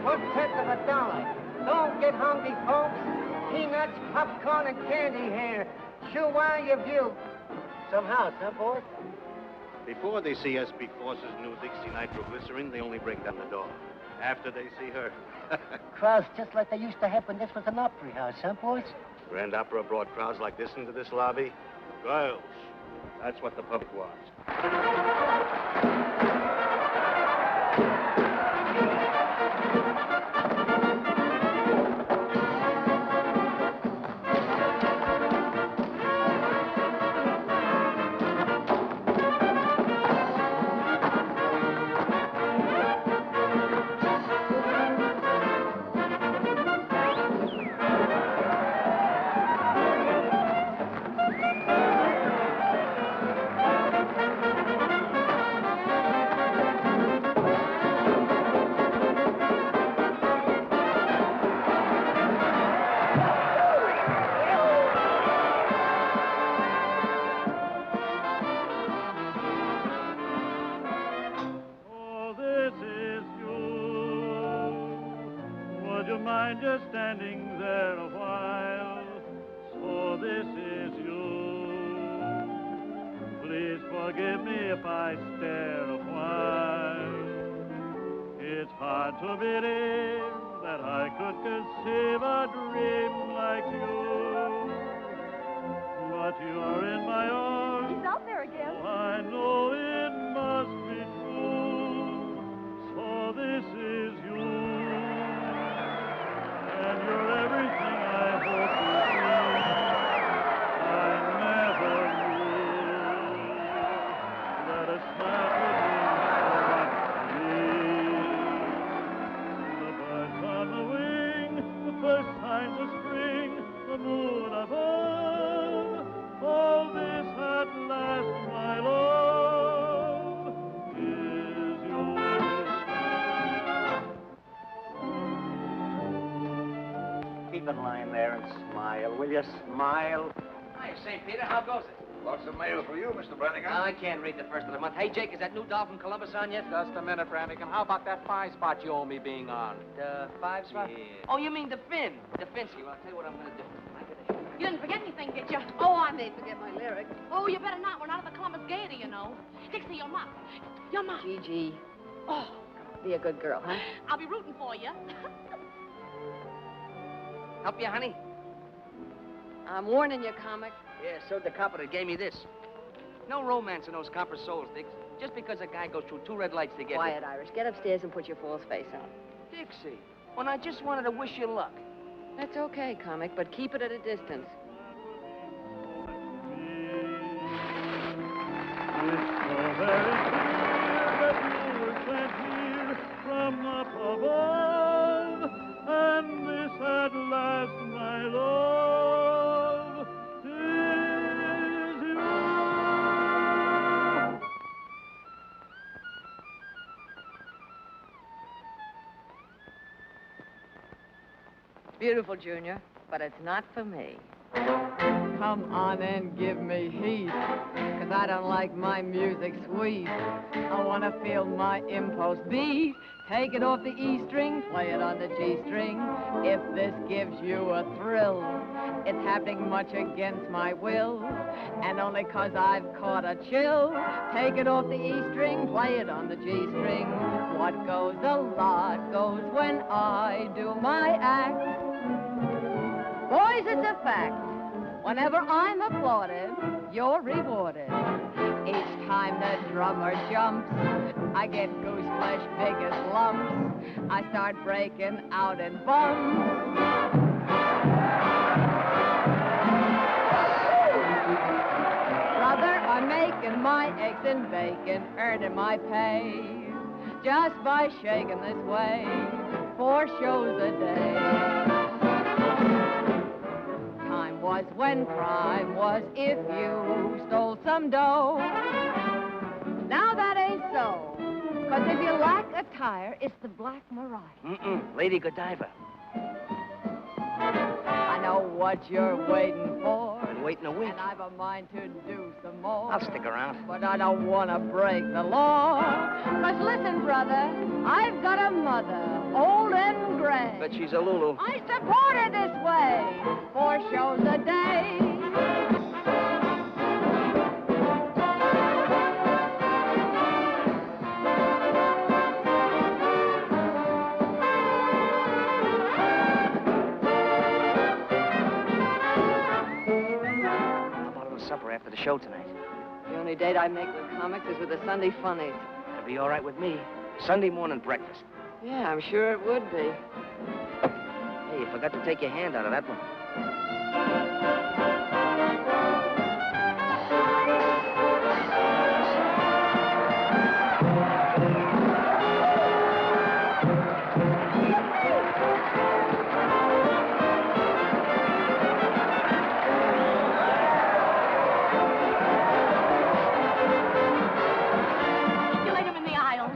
1/10 of $1. Don't get hungry, folks. Peanuts, popcorn, and candy here. Sure wow your view. Some house, huh, boys? Before they see SB Force's new Dixie nitroglycerin, they only break down the door. After they see her. Crowds just like they used to have when this was an opera house, huh, boys? Grand Opera brought crowds like this into this lobby. Girls. That's what the public wants. Just standing there a while, so this is you. Please forgive me if I stare a while. It's hard to believe that I could conceive a dream like you. But you're in my arms. He's out there again. So I know it must be true. So this is you. And you're everything I hope to be. I never knew that a smile could mean so much to me. The birds on the wing, the first signs of spring, the moon above, all this at last, my love, is yours. Keep in line there and smile, will you? Smile. Hi, St. Peter. How goes it? Lots of mail for you, Mr. Brannigan. I can't read the first of the month. Hey, Jake, is that new doll from Columbus on yet? Just a minute, Brannigan. How about that 5 spot you owe me being on? The 5 spot? Yeah. Oh, you mean the Finn? The Finsky. Well, I'll tell you what I'm going to do. You didn't forget anything, did you? Oh, I may forget my lyrics. Oh, you better not. We're not at the Columbus Gaiety, you know. Dixie, your mom. Your mom. Gigi. Oh, Be a good girl, huh? I'll be rooting for you. Help you, honey? I'm warning you, comic. Yeah, so the copper that gave me this. No romance in those copper souls, Dix. Just because a guy goes through 2 red lights to get Quiet, Irish. Get upstairs and put your false face on. Dixie, when I just wanted to wish you luck. That's okay, comic, but keep it at a distance. It's so very clear that you were sent here from up above, and this at last, my love, is you. Beautiful, Junior, but it's not for me. Come on and give me heat, 'cause I don't like my music sweet. I want to feel my impulse beat. Take it off the E string, play it on the G string. If this gives you a thrill, it's happening much against my will, and only 'cause I've caught a chill. Take it off the E string, play it on the G string. What goes a lot goes when I do my act. Boys, it's a fact. Whenever I'm applauded, you're rewarded. Each time the drummer jumps, I get goose flesh big as lumps. I start breaking out in bumps. Brother, I'm making my eggs and bacon, earning my pay, just by shaking this way, 4 shows a day. Time was when crime was if you stole some dough. Now that ain't so, 'cause if you lack attire, it's the Black Mariah. Lady Godiva. I know what you're waiting for. Been waiting a week. And I've a mind to do some more. I'll stick around. But I don't want to break the law. 'Cause listen, brother, I've got a mother, old and bet she's a Lulu. I support her this way. 4 shows a day. How about a little supper after the show tonight? The only date I make with comics is with the Sunday funnies. That'll be all right with me. Sunday morning breakfast. Yeah, I'm sure it would be. Hey, you forgot to take your hand out of that one. You laid him in the aisle.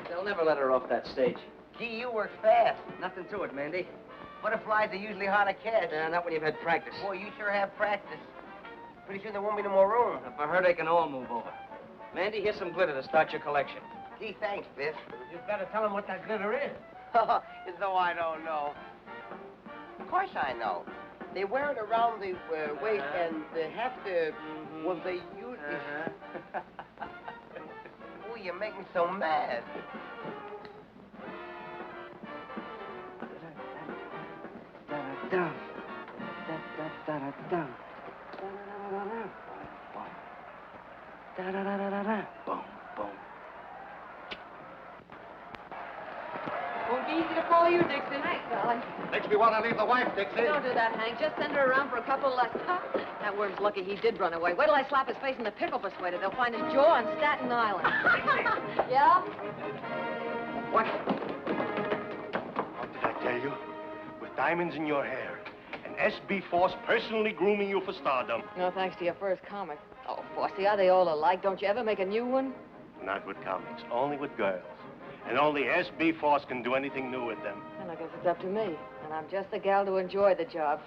They'll never let her off that stage. Gee, you work fast. Nothing to it, Mandy. Butterflies are usually hard to catch. Not when you've had practice. Boy, you sure have practice. Pretty soon there won't be no more room. If I heard, they can all move over. Mandy, here's some glitter to start your collection. Gee, thanks, Biff. You better tell him what that glitter is. As though I don't know. Of course I know. They wear it around the waist and they have to, well, they use it. Oh, you make me so mad. Boom, boom. Won't be easy to follow you, Dixie. Thanks, darling. Makes me want to leave the wife, Dixie. Don't do that, Hank. Just send her around for a couple lessons. That worm's lucky he did run away. Wait till I slap his face in the pickle persuader. They'll find his jaw on Staten Island. Yeah? What? What did I tell you? With diamonds in your hair. And S.B. Force personally grooming you for stardom. No, thanks to your first comic. Oh, Fossey, are they all alike? Don't you ever make a new one? Not with comics, only with girls. And only S.B. Force can do anything new with them. And I guess it's up to me. And I'm just the gal to enjoy the job.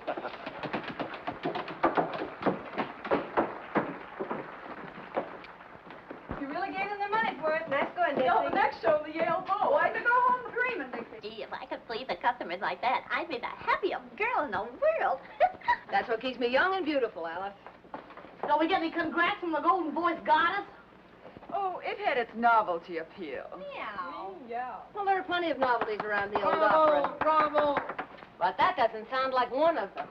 You really gave them their money's worth. Nice going, Dixie. No, the next show, the Yale Bow. I could go home dreaming, Dixie. Gee, if I could please the customers like that, I'd be the happiest girl in the world. That's what keeps me young and beautiful, Alice. Don't we get any congrats from the Golden Voice Goddess? Oh, it had its novelty appeal. Meow. Yeah. Well, there are plenty of novelties around the old opera. Bravo. But that doesn't sound like one of them.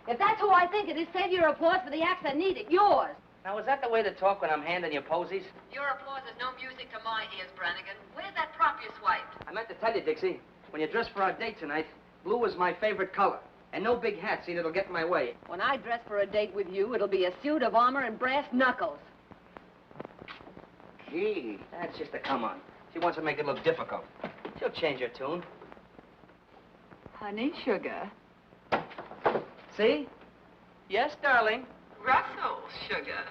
If that's who I think it is, save your applause for the acts that need it. Yours. Now, is that the way to talk when I'm handing you posies? Your applause is no music to my ears, Brannigan. Where's that prop you swiped? I meant to tell you, Dixie, when you dress for our date tonight, blue is my favorite color. And no big hat, see, that'll get in my way. When I dress for a date with you, it'll be a suit of armor and brass knuckles. Gee, that's just a come on. She wants to make it look difficult. She'll change her tune. Honey, sugar. See? Yes, darling. Russell, sugar.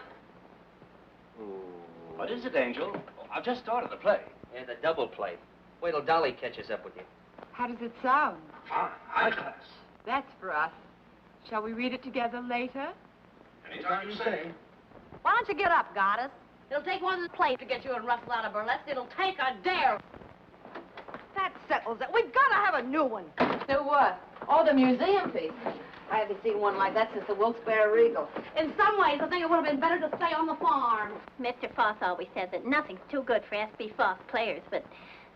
What is it, Angel? I've just started the play. Yeah, the double play. Wait till Dolly catches up with you. How does it sound? Fine, high class. That's for us. Shall we read it together later? Anytime you say. Why don't you get up, Goddess? It'll take one plate to get you and Russell out of burlesque. It'll take a dare. That settles it. We've got to have a new one. Do what? Oh, the museum piece. I haven't seen one like that since the Wilkes-Barre Regal. In some ways, I think it would have been better to stay on the farm. Mr. Foss always said that nothing's too good for S.B. Foss players, but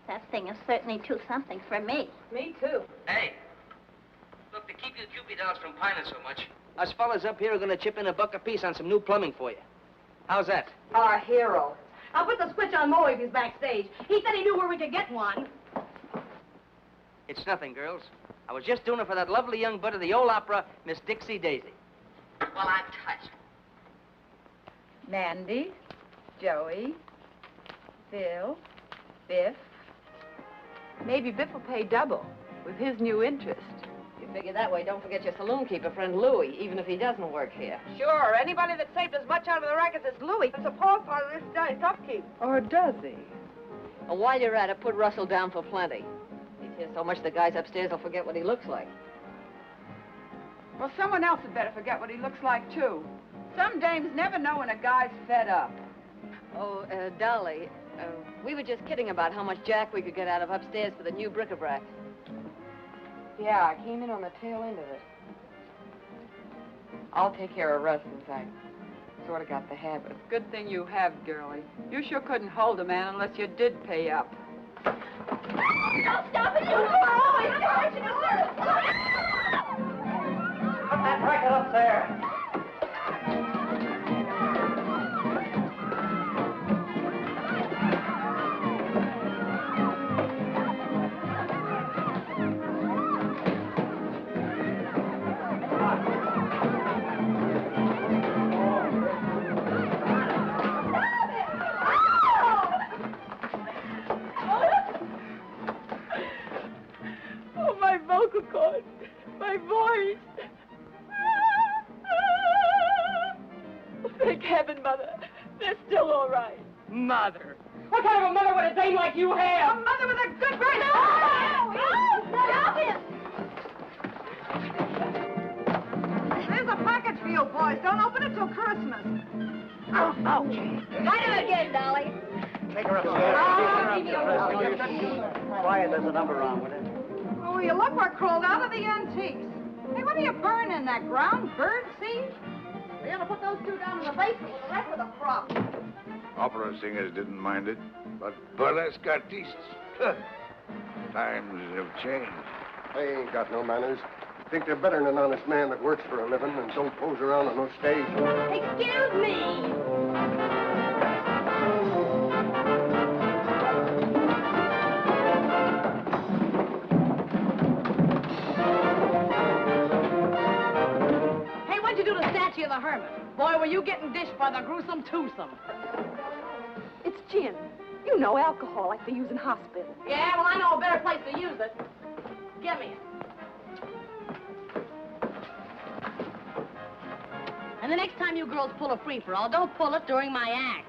that thing is certainly too something for me. Me, too. Hey. Look, to keep you Cupid dolls from pining so much, us fellas up here are going to chip in $1 apiece on some new plumbing for you. How's that? Our hero. I'll put the switch on Moe if he's backstage. He said he knew where we could get one. It's nothing, girls. I was just doing it for that lovely young bud of the old opera, Miss Dixie Daisy. Well, I'm touched. Mandy, Joey, Phil, Biff. Maybe Biff will pay double with his new interest. You figure that way, don't forget your saloon keeper friend Louie, even if he doesn't work here. Sure, anybody that saved as much out of the rackets as Louie is a poor part of this guy's upkeep. Or does he? And while you're at it, put Russell down for plenty. He's here so much the guys upstairs will forget what he looks like. Well, someone else had better forget what he looks like, too. Some dames never know when a guy's fed up. Oh, Dolly, we were just kidding about how much jack we could get out of upstairs for the new bric-a-brac. Yeah, I came in on the tail end of it. I'll take care of Russ since I sort of got the habit. Good thing you have, girlie. You sure couldn't hold a man unless you did pay up. Don't stop it! You're always going to Put that bracket up there. Oh, my vocal cords, my voice. Thank heaven, Mother. They're still all right. Mother? What kind of a mother would a dame like you have? A mother with a good brain. Stop him! There's a package for you, boys. Don't open it till Christmas. Oh, ouch. Fight him again, Dolly. Take her Quiet, there's a number wrong with it. Oh, you look what crawled out of the antiques. Hey, what are you burning, that ground bird seed? We ought to put those two down in the basement with the rest of the crop. Opera singers didn't mind it, but burlesque artistes, times have changed. They ain't got no manners. Think they're better than an honest man that works for a living and don't pose around on no stage. Excuse me. Hey, what'd you do to Statue of the Hermit? Boy, were you getting dished by the gruesome twosome. It's gin. You know, alcohol like they use in hospitals. Yeah, well, I know a better place to use it. Give me it. And the next time you girls pull a free-for-all, don't pull it during my act.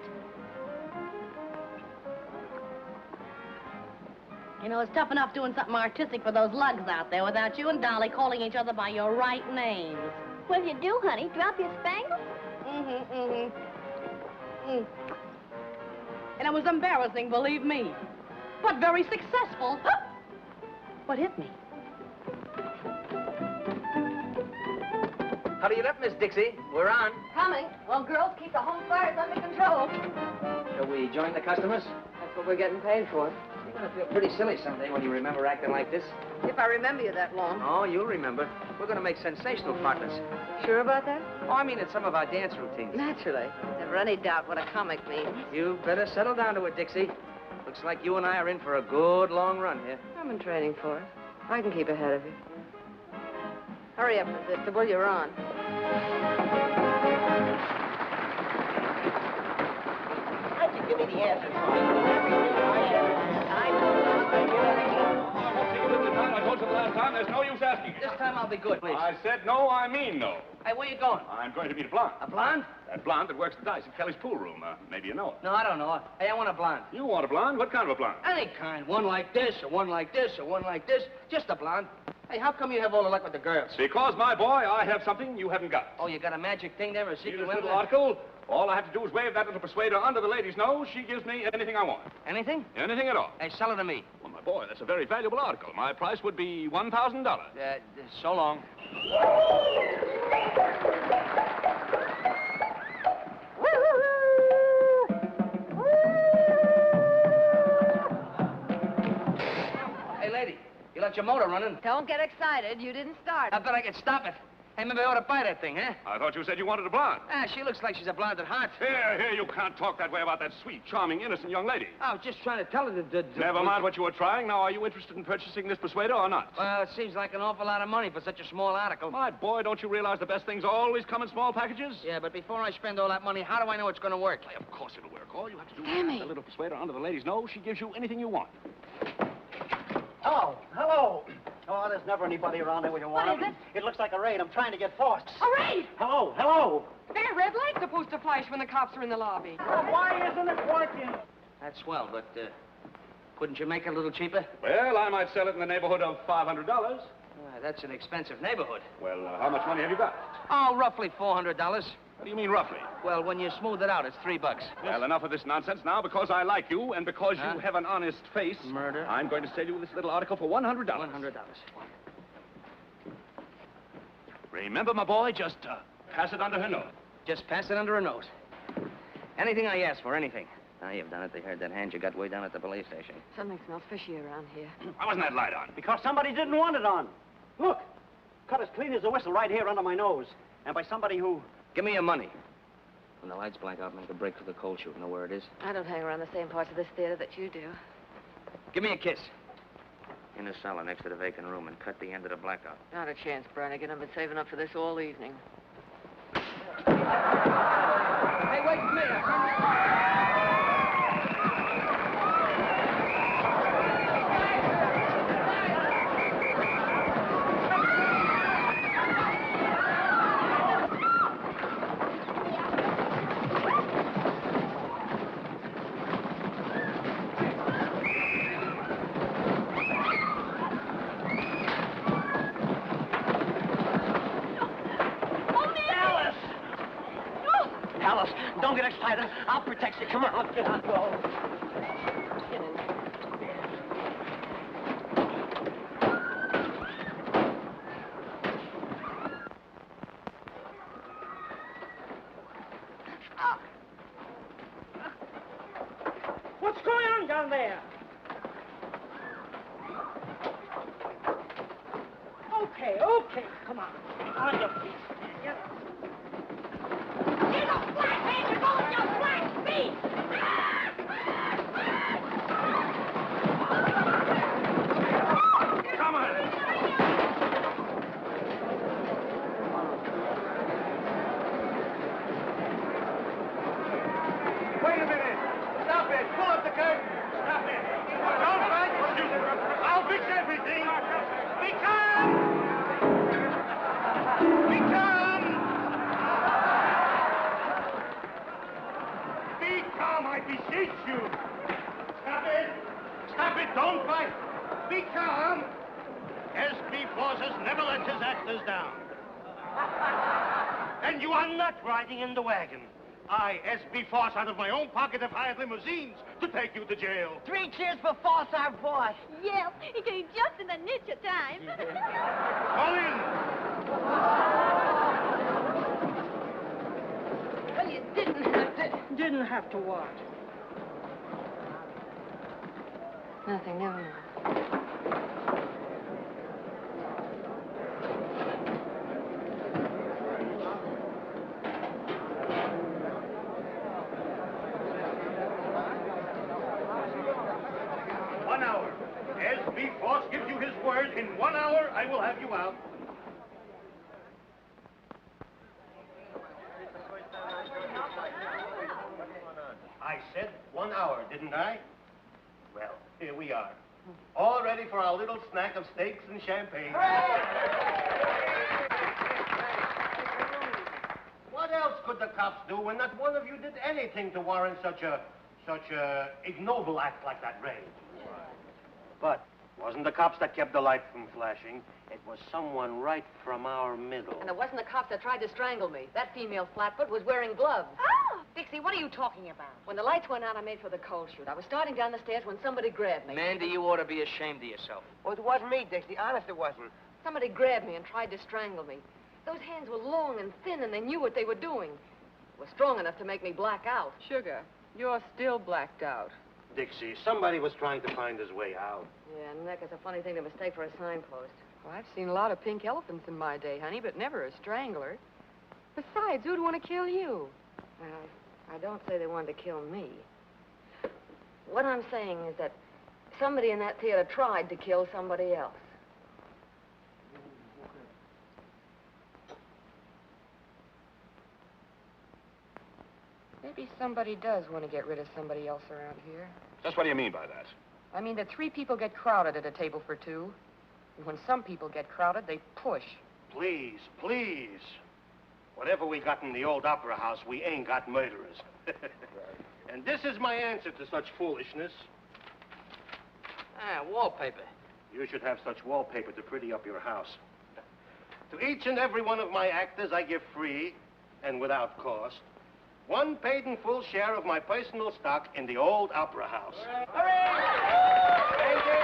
You know, it's tough enough doing something artistic for those lugs out there without you and Dolly calling each other by your right names. What'll you do, honey? Drop your spangle? And it was embarrassing, believe me. But very successful. What hit me? Hurry it up, Miss Dixie. We're on. Coming. Well, girls, keep the home fires under control. Shall we join the customers? That's what we're getting paid for. You're going to feel pretty silly someday when you remember acting like this. If I remember you that long. Oh, you'll remember. We're going to make sensational partners. Sure about that? Oh, I mean, it's some of our dance routines. Naturally. Never any doubt what a comic means. You better settle down to it, Dixie. Looks like you and I are in for a good long run here. I'm in training for it. I can keep ahead of you. Hurry up, Resistor. You're on. How'd you give me the answer? I told you the last time, there's no use asking. This time I'll be good, please. I said no, I mean no. Hey, where you going? I'm going to meet a blonde. A blonde? That blonde that works the dice at Kelly's pool room. Maybe you know her. No, I don't know her. Hey, I want a blonde. You want a blonde? What kind of a blonde? Any kind. One like this, or one like this, or one like this. Just a blonde. Hey, how come you have all the luck with the girls? Because, my boy, I have something you haven't got. Oh, you got a magic thing there, a See secret this weapon? little article? All I have to do is wave that little persuader under the lady's nose. She gives me anything I want. Anything? Anything at all. Hey, sell it to me. Well, my boy, that's a very valuable article. My price would be $1,000. So long. Hey, lady, you left your motor running. Don't get excited. You didn't start. I bet I could stop it. Hey, maybe I ought to buy that thing, huh? I thought you said you wanted a blonde. Ah, she looks like she's a blonde at heart. Here, you can't talk that way about that sweet, charming, innocent young lady. I was just trying to tell her that... Never mind what you were trying. Now, are you interested in purchasing this persuader or not? Well, it seems like an awful lot of money for such a small article. My boy, don't you realize the best things always come in small packages? Yeah, but before I spend all that money, how do I know it's going to work? Why, of course it'll work. All you have to do is Sammy. put the little persuader under the lady's nose. She gives you anything you want. Hello, hello. Oh, there's never anybody around here when you want What is them. It looks like a raid. I'm trying to get forced. A raid! Hello, hello. That red light's supposed to flash when the cops are in the lobby. Well, why isn't it working? That's swell, but, Couldn't you make it a little cheaper? Well, I might sell it in the neighborhood of $500. That's an expensive neighborhood. Well, how much money have you got? Oh, roughly $400. What do you mean, roughly? Well, when you smooth it out, it's $3. Well, enough of this nonsense now. Because I like you and because you have an honest face. Murder. I'm going to sell you this little article for $100. $100. Remember, my boy, just pass it under her nose. Just pass it under a note. Anything I ask for, anything. Now, you've done it. They heard that hand you got way down at the police station. Something smells fishy around here. Why wasn't that light on? Because somebody didn't want it on. Look, cut as clean as a whistle right here under my nose. And by somebody who... Give me your money. When the lights black out, make a break for the cold chute. Know where it is? I don't hang around the same parts of this theater that you do. Give me a kiss. In the cellar next to the vacant room and cut the end of the blackout. Not a chance, Brannigan. I've been saving up for this all evening. Hey, wait for me. Alice, don't get excited. I'll protect you. Come on, let's get on. Go. What's going on down there? Okay, come on. On your feet. Yes. Wait a minute. Stop it. Pull up the curtain. Stop it. Don't fight. I'll fix everything. Be calm. Be calm. Be calm, I beseech you. Stop it. Stop it. Don't fight. Be calm. S.B. Forces never lets his actors down. And you are not riding in the wagon. I, S.B. Force, out of my own pocket, have hired limousines to take you to jail. 3 cheers for Force, our boss. Yeah, he came just in the nick of time. Call in. Well, you didn't have to what? Nothing, never mind. 1 hour. S.B. Force gives you his word. In 1 hour, I will have you out. I said 1 hour, didn't I? Well, here we are. All ready for our little snack of steaks and champagne. What else could the cops do when not one of you did anything to warrant such a ignoble act like that raid? But it wasn't the cops that kept the light from flashing. It was someone right from our middle. And it wasn't the cops that tried to strangle me. That female flatfoot was wearing gloves. Oh! Dixie, what are you talking about? When the lights went out, I made for the cold chute. I was starting down the stairs when somebody grabbed me. Mandy, you ought to be ashamed of yourself. Well, it wasn't me, Dixie. Honest, it wasn't. Somebody grabbed me and tried to strangle me. Those hands were long and thin, and they knew what they were doing. It was strong enough to make me black out. Sugar, you're still blacked out. Dixie, somebody was trying to find his way out. Yeah, neck is a funny thing to mistake for a signpost. Well, I've seen a lot of pink elephants in my day, honey, but never a strangler. Besides, who'd want to kill you? Well, I don't say they wanted to kill me. What I'm saying is that somebody in that theater tried to kill somebody else. Maybe somebody does want to get rid of somebody else around here. Just what do you mean by that? I mean that 3 people get crowded at a table for 2. And when some people get crowded, they push. Please, please. Whatever we got in the old opera house, we ain't got murderers. And this is my answer to such foolishness. Ah, wallpaper. You should have such wallpaper to pretty up your house. To each and every one of my actors, I give free, and without cost, one paid in full share of my personal stock in the old Opera House. Thank you.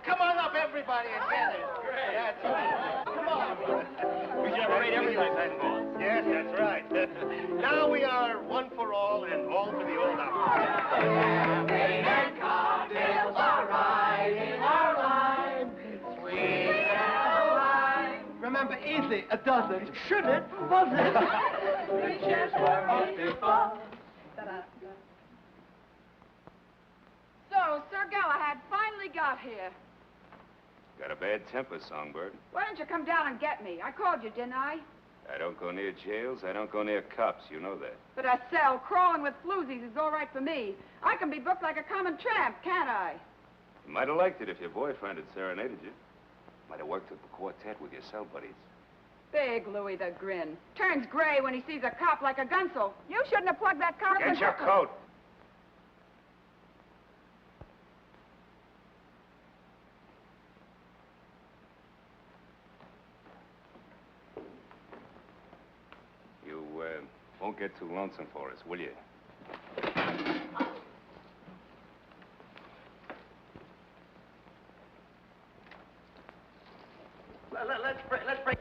Come on up, everybody, and get it. That's right. Come on. We should have a rate everything. Yes, that's right. Now we are one for all and all for the old Opera. Champagne and cocktails are riding our line. Sweet and wine. Remember, easy, a dozen. Should it? Was it? The chairs were most before. So, Sir Galahad finally got here. Got a bad temper, Songbird. Why didn't you come down and get me? I called you, didn't I? I don't go near jails. I don't go near cops. You know that. But a cell crawling with floozies is all right for me. I can be booked like a common tramp, can't I? You might have liked it if your boyfriend had serenaded you. Might have worked up a quartet with your cell buddies. Big Louie the Grin. Turns gray when he sees a cop like a gunsel. You shouldn't have plugged that car up. Get your coat. You won't get too lonesome for us, will you? Let's break.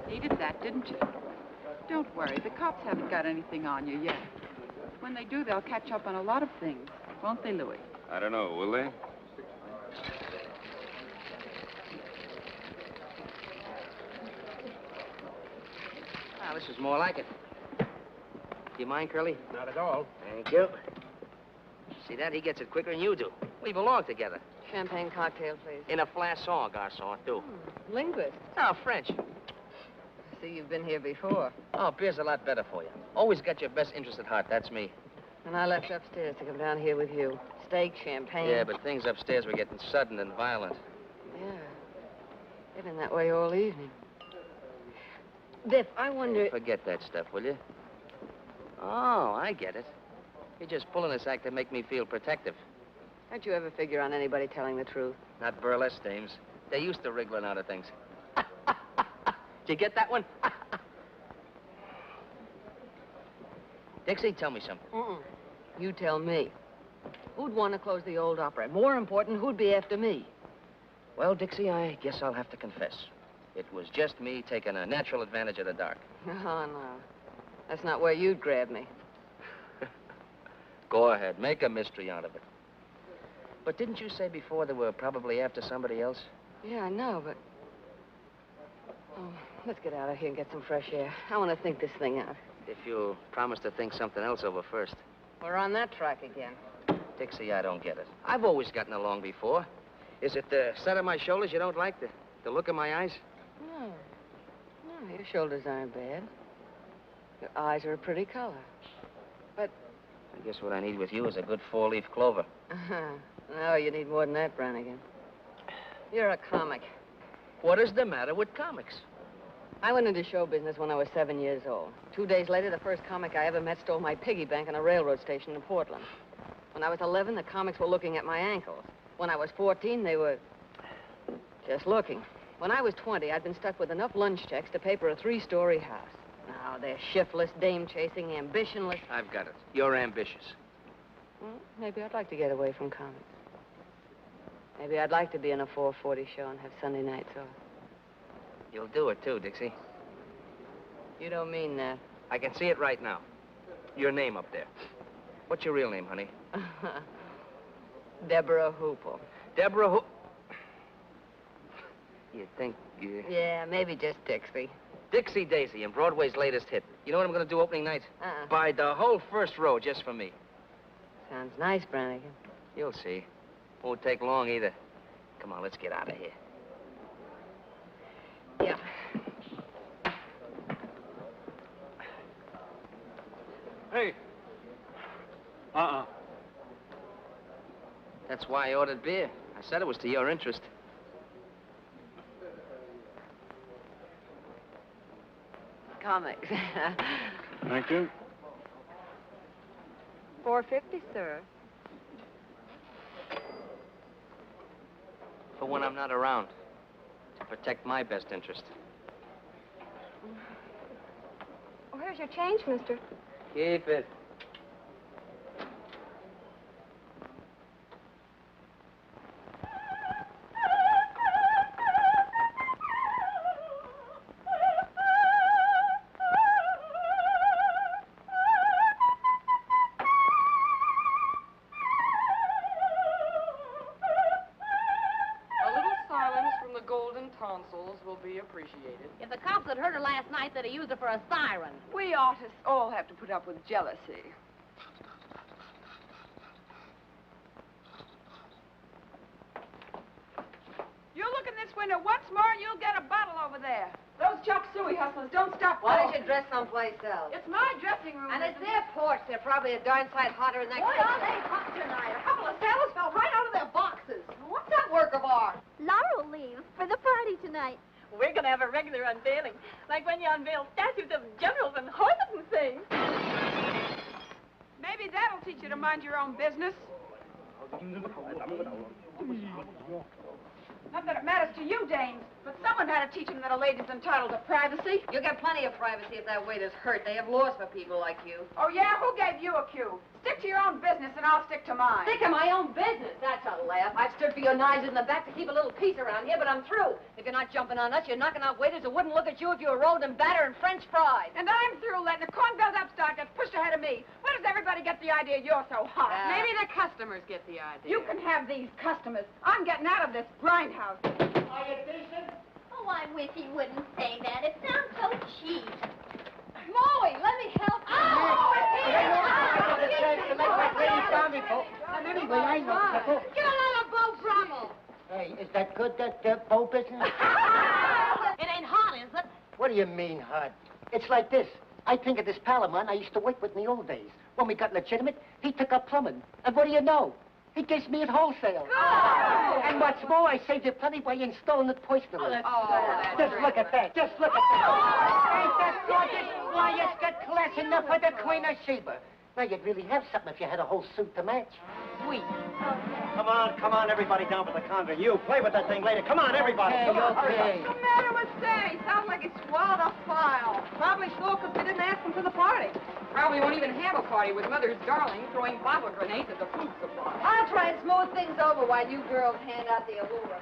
Needed that, didn't you? Don't worry, the cops haven't got anything on you yet. When they do, they'll catch up on a lot of things. Won't they, Louis? I don't know, will they? Ah, this is more like it. Do you mind, Curly? Not at all. Thank you. See that? He gets it quicker than you do. We belong together. Champagne cocktail, please. In a flasson, garçon, too. Linguist. Oh, French. I see you've been here before. Oh, beer's a lot better for you. Always got your best interest at heart, that's me. And I left upstairs to come down here with you. Steak, champagne. Yeah, but things upstairs were getting sudden and violent. Yeah. They've been that way all evening. Biff, I wonder... Forget that stuff, will you? Oh, I get it. You're just pulling this act to make me feel protective. Don't you ever figure on anybody telling the truth? Not burlesque dames. They're used to wriggling out of things. Did you get that one? Dixie, tell me something. You tell me. Who'd want to close the old opera? More important, who'd be after me? Well, Dixie, I guess I'll have to confess. It was just me taking a natural advantage of the dark. Oh, no. That's not where you'd grab me. Go ahead. Make a mystery out of it. But didn't you say before they were probably after somebody else? Yeah, I know, but... Oh, let's get out of here and get some fresh air. I want to think this thing out. If you'll promise to think something else over first. We're on that track again. Dixie, I don't get it. I've always gotten along before. Is it the set of my shoulders you don't like? The look of my eyes? No. No, your shoulders aren't bad. Your eyes are a pretty color. But... I guess what I need with you is a good four-leaf clover. No, you need more than that, Brannigan. You're a comic. What is the matter with comics? I went into show business when I was 7 years old. 2 days later, the first comic I ever met stole my piggy bank on a railroad station in Portland. When I was 11, the comics were looking at my ankles. When I was 14, they were just looking. When I was 20, I'd been stuck with enough lunch checks to pay for a 3-story house. Now, they're shiftless, dame-chasing, ambitionless. I've got it. You're ambitious. Well, maybe I'd like to get away from comics. Maybe I'd like to be in a 4:40 show and have Sunday nights off. You'll do it, too, Dixie. You don't mean that. I can see it right now. Your name up there. What's your real name, honey? Deborah Hoople. Deborah Hoople. You think... Yeah, maybe just Dixie. Dixie Daisy and Broadway's latest hit. You know what I'm going to do opening night? Buy the whole first row just for me. Sounds nice, Brannigan. You'll see. Won't take long either. Come on, let's get out of here. Yeah. Hey. That's why I ordered beer. I said it was to your interest. Comics. Thank you. $4.50, sir. For when I'm not around. To protect my best interest. Where's your change, mister? Keep it. Will be appreciated. If the cops had heard her last night, they'd have used her for a siren. We artists all have to put up with jealousy. You look in this window once more and you'll get a bottle over there. Those chop suey hustlers don't stop. Why don't you dress someplace else? It's my dressing room. And it's their porch. They're probably a darn sight hotter in that Boy, kitchen. are they hot tonight. A couple of sailors fell right out of their boxes. What's that work of art? Laurel leaves for the party tonight. We're going to have a regular unveiling, like when you unveil statues of generals and horses and things. Maybe that'll teach you to mind your own business. Not that it matters to you, dames, but someone had to teach them that a lady's entitled to privacy. You'll get plenty of privacy if that waiter's hurt. They have laws for people like you. Oh, yeah? Who gave you a cue? Stick to your own business and I'll stick to mine. Stick to my own business. That's a laugh. I've stood for your knives in the back to keep a little peace around here, but I'm through. If you're not jumping on us, you're knocking out waiters who wouldn't look at you if you were rolled in batter and French fries. And I'm through letting a corn-fed upstart that's pushed ahead of me. Where does everybody get the idea you're so hot? Maybe the customers get the idea. You can have these customers. I'm getting out of this grindhouse. Are you decent? Oh, I wish he wouldn't say that. It sounds so cheap. Molly, let me help you. Anyway, I know. Get out of Bo Brummel. Hey, is that good, that bow business? It ain't hot, is it? What do you mean, hot? It's like this. I think of this pal of mine I used to work with in the old days. When we got legitimate, he took up plumbing. And what do you know? He gives me at wholesale. Oh. And what's more, I saved you plenty by installing it personally. Just look at that. Just look at that. Ain't that gorgeous? Why, it's got class enough for the Queen of Sheba. Now, you'd really have something if you had a whole suit to match. Sweet. Come on, everybody down for the conga. You, play with that thing later. Come on, everybody. Hey, Come on. okay. What's the matter with Sammy? Sounds like he swallowed a file. Probably so, because we didn't ask him to the party. Probably won't even have a party with Mother's darling throwing bottle grenades at the food supply. I'll try and smooth things over while you girls hand out the allure.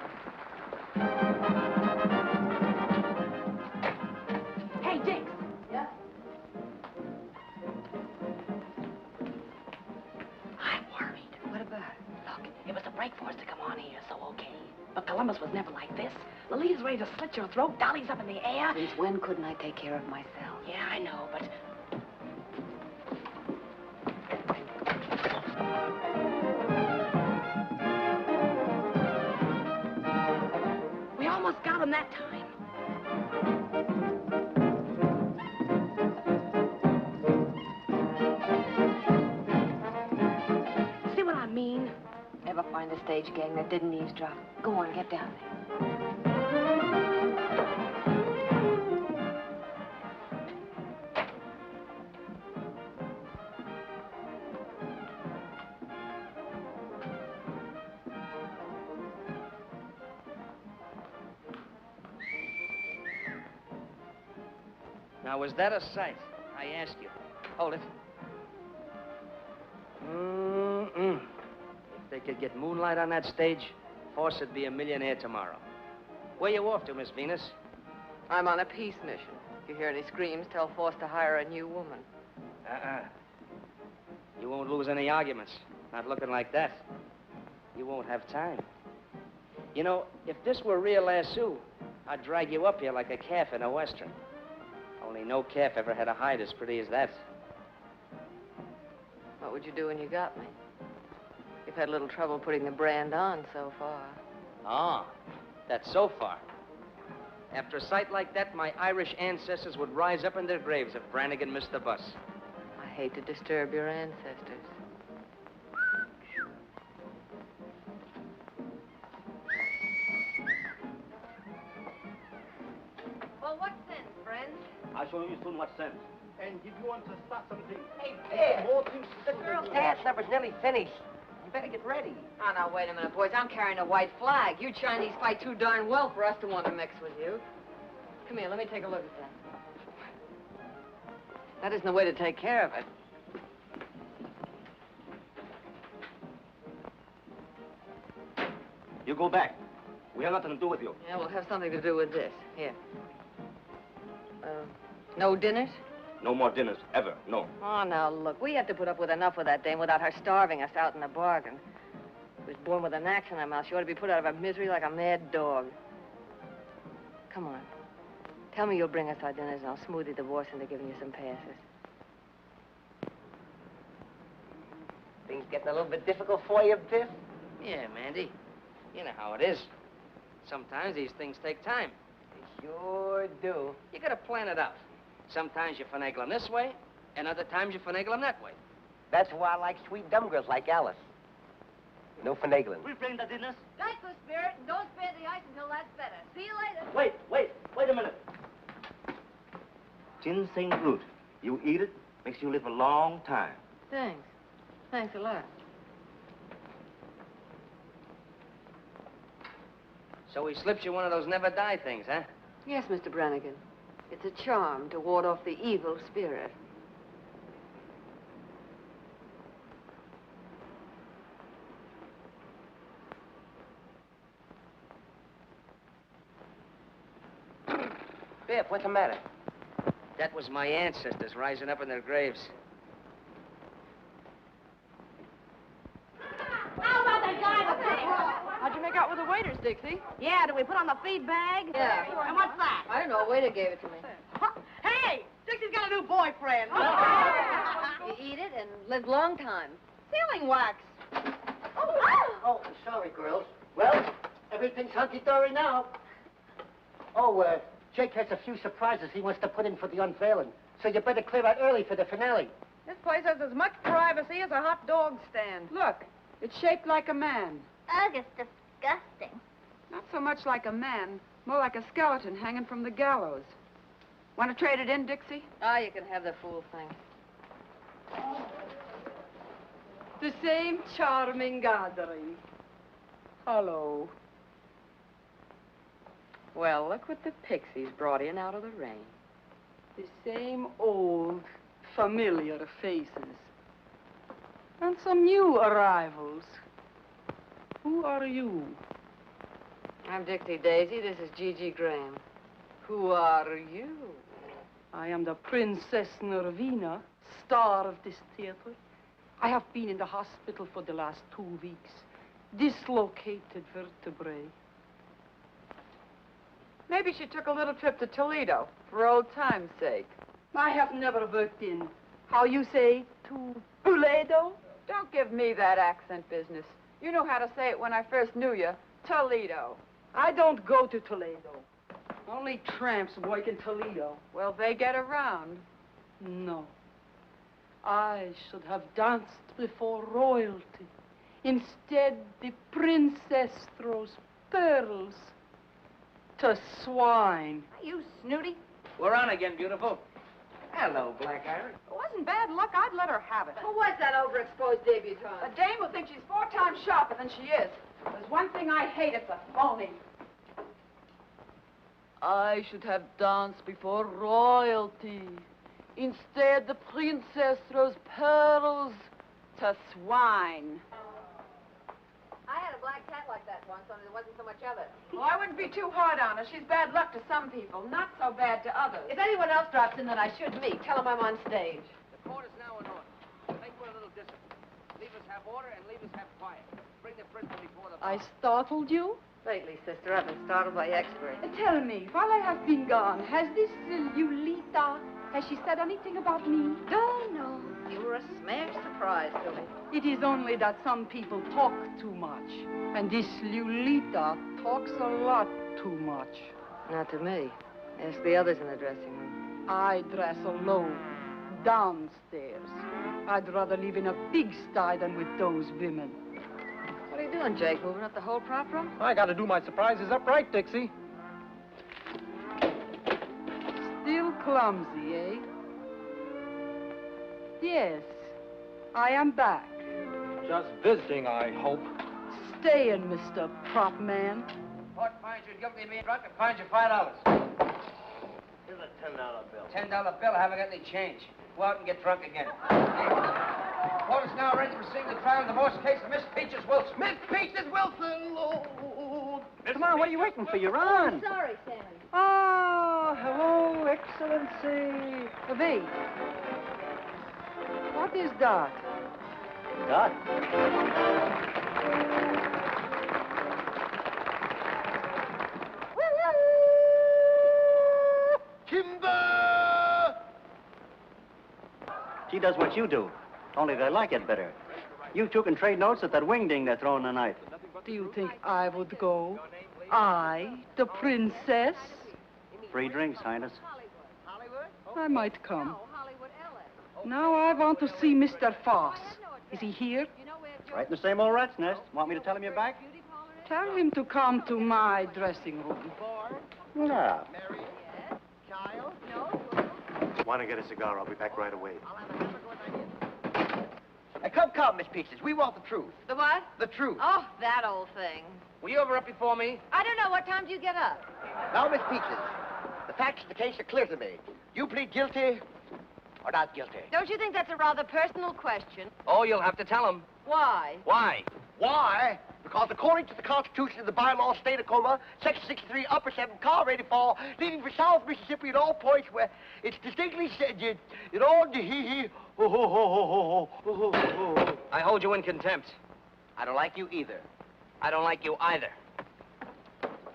Hey, Dix. Yeah? I'm worried. What about? Look, it was a break for us to come on here, so okay. But Columbus was never like this. Lolita's ready to slit your throat, Dolly's up in the air. Since when couldn't I take care of myself? Yeah, I know, but... We almost got him that time. See what I mean? Ever find a stage gang that didn't eavesdrop? Go on, get down there. Now, was that a sight? I ask you. Hold it. If they could get moonlight on that stage, Force would be a millionaire tomorrow. Where you off to, Miss Venus? I'm on a peace mission. If you hear any screams, tell Force to hire a new woman. You won't lose any arguments. Not looking like that. You won't have time. You know, if this were real lasso, I'd drag you up here like a calf in a western. Only no calf ever had a hide as pretty as that. What would you do when you got me? You've had a little trouble putting the brand on so far. Ah, that's so far. After a sight like that, my Irish ancestors would rise up in their graves if Brannigan missed the bus. I hate to disturb your ancestors. Well, what sense, friends? I show you soon what sense. and if you want to start something. Hey, Bear, more things. the girls' dance number's nearly finished. You better get ready. Oh, now, wait a minute, boys. I'm carrying a white flag. You Chinese fight too darn well for us to want to mix with you. Come here, let me take a look at that. That isn't the way to take care of it. You go back. We have nothing to do with you. Yeah, we'll have something to do with this. Here. No dinners? No more dinners, ever, no. Oh, now, look, we have to put up with enough with that dame without her starving us out in the bargain. She was born with an axe in her mouth. She ought to be put out of her misery like a mad dog. Come on. Tell me you'll bring us our dinners, and I'll smooth your divorce into giving you some passes. Things getting a little bit difficult for you, Biff? Yeah, Mandy. You know how it is. Sometimes these things take time. They sure do. You gotta plan it out. Sometimes you finagle them this way, and other times you finagle them that way. That's why I like sweet dumb girls like Alice. No finagling. We bring the dinners. That's the spirit, and don't spare the ice until that's better. See you later. Wait a minute. Ginseng root. You eat it, makes you live a long time. Thanks. Thanks a lot. So he slips you one of those never die things, huh? Yes, Mr. Brannigan. It's a charm to ward off the evil spirit. Biff, what's the matter? That was my ancestors rising up in their graves. How about that guy with the... How'd you make out with the waiters, Dixie? Yeah, did we put on the feed bag? Yeah. And what's that? I don't know. A waiter gave it to me. Hey, Dixie's got a new boyfriend. You eat it and live long time. Sealing wax. Oh, sorry, girls. Well, everything's hunky-dory now. Oh, Jake has a few surprises he wants to put in for the unveiling, so you better clear out early for the finale. This place has as much privacy as a hot dog stand. Look, it's shaped like a man. Ugh, it's disgusting. Not so much like a man, more like a skeleton hanging from the gallows. Want to trade it in, Dixie? Ah, you can have the fool thing. The same charming gathering. Hello. Well, look what the pixies brought in out of the rain. The same old, familiar faces. And some new arrivals. Who are you? I'm Dixie Daisy. This is Gigi Graham. Who are you? I am the Princess Nervina, star of this theater. I have been in the hospital for the last 2 weeks. Dislocated vertebrae. Maybe she took a little trip to Toledo for old time's sake. I have never worked in, how you say, to Toledo? Don't give me that accent business. You know how to say it when I first knew you. Toledo. I don't go to Toledo. Only tramps work in Toledo. Well, they get around. No. I should have danced before royalty. Instead, the princess throws pearls to swine. You snooty. We're on again, beautiful. Hello, Black Iron. It wasn't bad luck. I'd let her have it. Who was that overexposed debutante? A dame who thinks she's 4 times sharper than she is. There's one thing I hate, it's a phony. I should have danced before royalty. Instead, the princess throws pearls To swine. I had a black cat like that once, only there wasn't so much of it. Well, I wouldn't be too hard on her. She's bad luck to some people, not so bad to others. If anyone else drops in that I should meet, tell them I'm on stage. The court is now in order. Make for a little discipline. Leave us have order and leave us have quiet. Bring the prisoner before the bar. I startled you? Lately, sister, I've been startled by experts. Tell me, while I have been gone, has this Lulita, has she said anything about me? Oh, no. You were a smash surprise to me. It is only that some people talk too much. And this Lulita talks a lot too much. Not to me. Ask the others in the dressing room. I dress alone, downstairs. I'd rather live in a pigsty than with those women. What are you doing, Jake? Moving up the whole prop room? I gotta do my surprises upright, Dixie. Still clumsy, eh? yes. I am back. Just visiting, I hope. Staying, Mr. Prop Man. Court finds you guilty of being drunk and fines you $5. Here's a $10 bill. $10 bill, I haven't got any change. Go out and get drunk again. Court is now ready to proceed the trial in the divorce case of Miss Peaches Wilson. Miss Peaches Wilson, Lord. Come on, what are you waiting for? You're on. Sorry, Sammy. Oh, hello, Excellency. Wait. What is that? Dot. Timber! She does what you do, only they like it better. You two can trade notes at that wingding they're throwing tonight. Do you think I would go? I, the princess? Free drinks, Highness. I might come. Now I want to see Mr. Foss. Is he here? Right in the same old rat's nest. Want me to tell him you're back? Tell him to come to my dressing room. No. Want to get a cigar? I'll be back right away. Come, Miss Peaches. We want the truth. The what? The truth. Oh, that old thing. Were you ever up before me? I don't know. What time do you get up? Now, Miss Peaches, the facts of the case are clear to me. You plead guilty or not guilty? Don't you think that's a rather personal question? Oh, you'll have to tell him. Why? Why? Why? Because according to the Constitution of the bylaws of the state of Tacoma, Section 63, Upper 7, car ready to fall, leaving for South Mississippi at all points where it's distinctly said, you know, I hold you in contempt. I don't like you either. I don't like you either.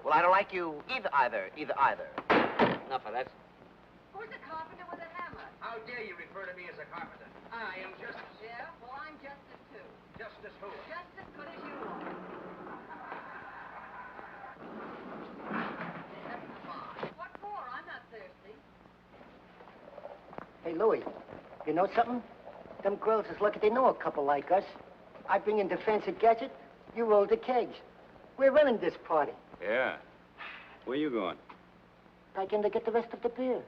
Well, I don't like you either. Enough of that. Who's the carpenter with a hammer? How dare you refer to me as a carpenter? I am Justice. Yeah? Well, I'm Justice, too. Justice who? Just as good as you are. What for? I'm not thirsty. Hey, Louie, you know something? Them girls is lucky they know a couple like us. I bring in the fancy gadget, you roll the kegs. We're running this party. Yeah. Where you going? Back in to get the rest of the beer.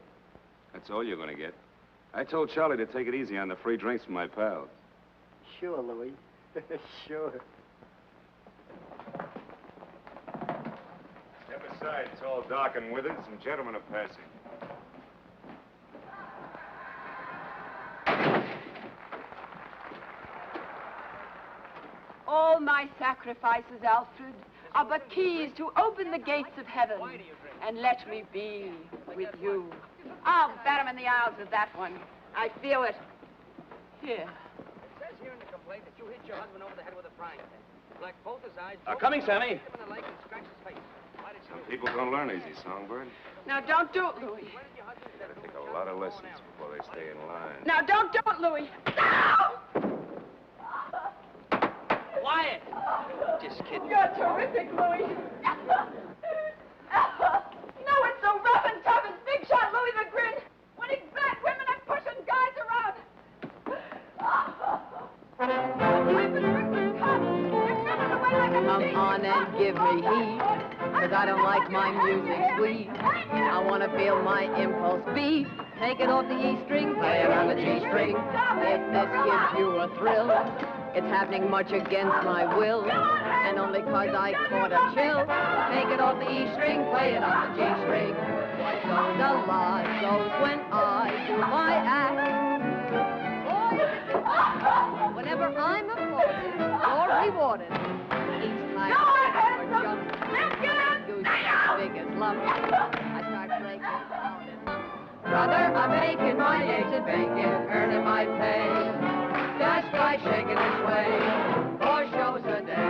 That's all you're going to get. I told Charlie to take it easy on the free drinks from my pals. Sure, Louie. Sure. Step aside. It's all dark and withered. Some gentlemen are passing. All my sacrifices, Alfred, are but keys to open the gates of heaven and let me be with you. I'll bat him in the aisles with that one. I feel it. Here. It says here in the complaint that you hit your husband over the head with a frying pan. Blacked both his eyes. Coming, Sammy. Hit him in the leg and scratched his face. Why did you... People don't learn easy, Songbird. Now, don't do it, Louis. Gotta take a lot of lessons before they stay in line. Now, don't do it, Louis. Quiet! Just kidding. You're terrific, Louis. No, it's so rough and tough and big shot Louis the Grin. Winning black women and pushing guys around. Come on and give me heat, 'cause I don't like my music sweet. I want to feel my impulse beat. Take it off the E string, play it on the G string. If this gives you a thrill, it's happening much against my will, and only 'cause I caught a chill. Take it off the E string, play it on the G string. What goes a lot goes when I do my act. Whenever I'm applauded or rewarded, each time or jump, goose as big as lump, I start breaking out in lump. Brother, I'm making my eggs and bacon, earning my pay. That guy shaking his way, 4 shows a day.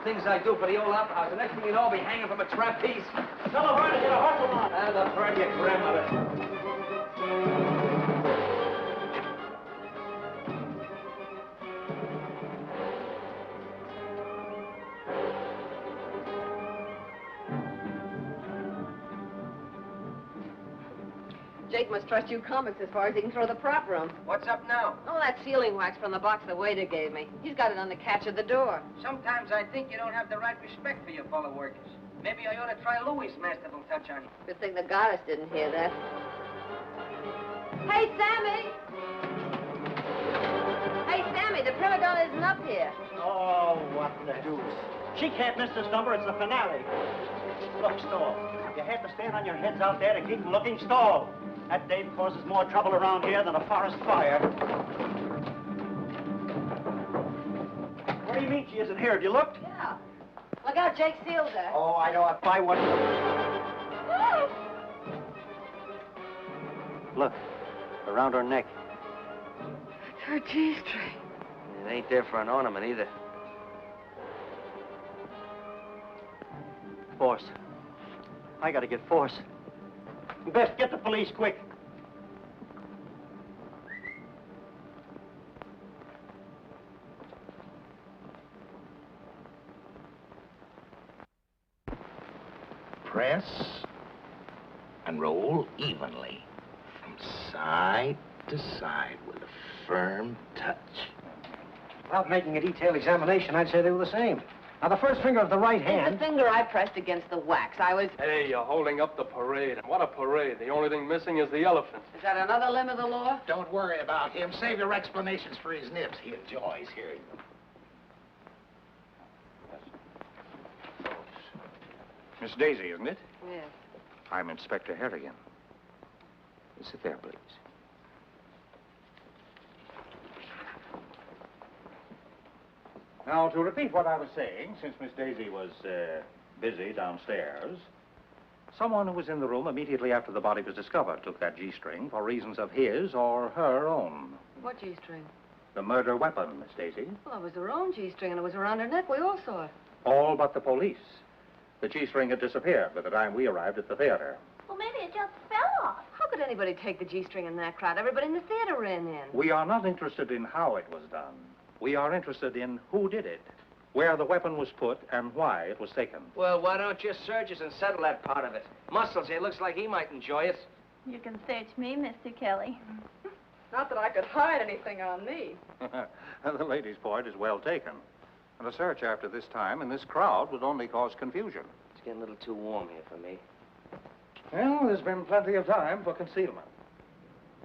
Things I do for the old opera house. The next thing you know, I'll be hanging from a trapeze. Tell her to get a hustle on. And the bird, your grandmother. Jake must trust you comics as far as he can throw the prop room. What's up now? Oh, that sealing wax from the box the waiter gave me. He's got it on the catch of the door. Sometimes I think you don't have the right respect for your fellow workers. Maybe I ought to try Louis' masterful touch on you. Good thing the goddess didn't hear that. Hey, Sammy! Hey, Sammy, the prima donna isn't up here. Oh, what the deuce. She can't miss this number. It's the finale. Look, Stall. You have to stand on your heads out there to keep them looking. Stall. That dame causes more trouble around here than a forest fire. What do you mean she isn't here? Have you looked? Yeah. Look out, Jake sealed her. Oh, I know. If I wasn't... Look, around her neck. It's her G-string. It ain't there for an ornament either. Force. I gotta get Force. Best get the police quick. Press and roll evenly from side to side with a firm touch. Without making a detailed examination, I'd say they were the same. Now, the first finger of the right It's hand... the finger I pressed against the wax. I was... Hey, you're holding up the parade. What a parade. The only thing missing is the elephant. Is that another limb of the law? Don't worry about him. Save your explanations for his nibs. He enjoys hearing them. Miss Daisy, isn't it? Yes. I'm Inspector Harrigan. Sit there, please. Now, to repeat what I was saying, since Miss Daisy was busy downstairs, someone who was in the room immediately after the body was discovered took that G-string for reasons of his or her own. What G-string? The murder weapon, Miss Daisy. Well, it was her own G-string, and it was around her neck. We all saw it. All but the police. The G-string had disappeared by the time we arrived at the theater. Well, maybe it just fell off. How could anybody take the G-string in that crowd? Everybody in the theater ran in. We are not interested in how it was done. We are interested in who did it, where the weapon was put, and why it was taken. Well, why don't you search us and settle that part of it? Muscles, it looks like he might enjoy it. You can search me, Mr. Kelly. Not that I could hide anything on me. The lady's point is well taken. And a search after this time in this crowd would only cause confusion. It's getting a little too warm here for me. Well, there's been plenty of time for concealment.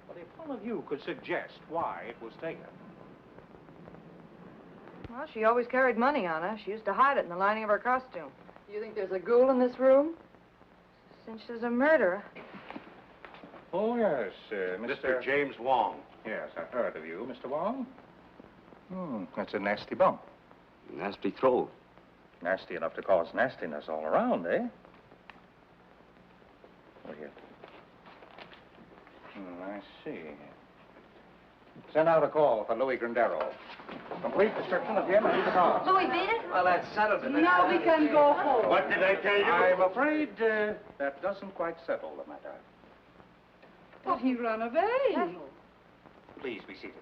But if one of you could suggest why it was taken. Well, she always carried money on her. She used to hide it in the lining of her costume. You think there's a ghoul in this room? Since there's a murderer. Oh, yes, Mr. James Wong. Yes, I've heard of you, Mr. Wong. That's a nasty bump. Nasty throw. Nasty enough to cause nastiness all around, eh? Oh, here. I see. Send out a call for Louis Grandero. Complete description of him and leave the car. Louis beat it? Well, that settles it. Now we can go home. What did I tell you? I'm afraid that doesn't quite settle the matter. But he ran away. Please be seated.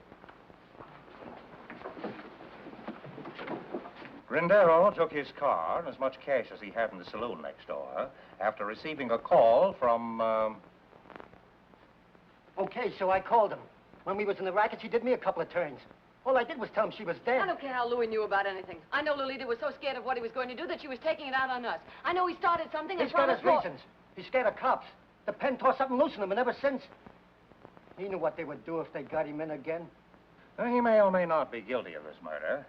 Grindero took his car and as much cash as he had in the saloon next door after receiving a call from, Okay, so I called him. When we was in the racket, she did me a couple of turns. All I did was tell him she was dead. I don't care how Louis knew about anything. I know Lolita was so scared of what he was going to do that she was taking it out on us. I know he started something and He's got his promised more. reasons. He's scared of cops. The pen tore something loose in him, and ever since, he knew what they would do if they got him in again. He may or may not be guilty of this murder.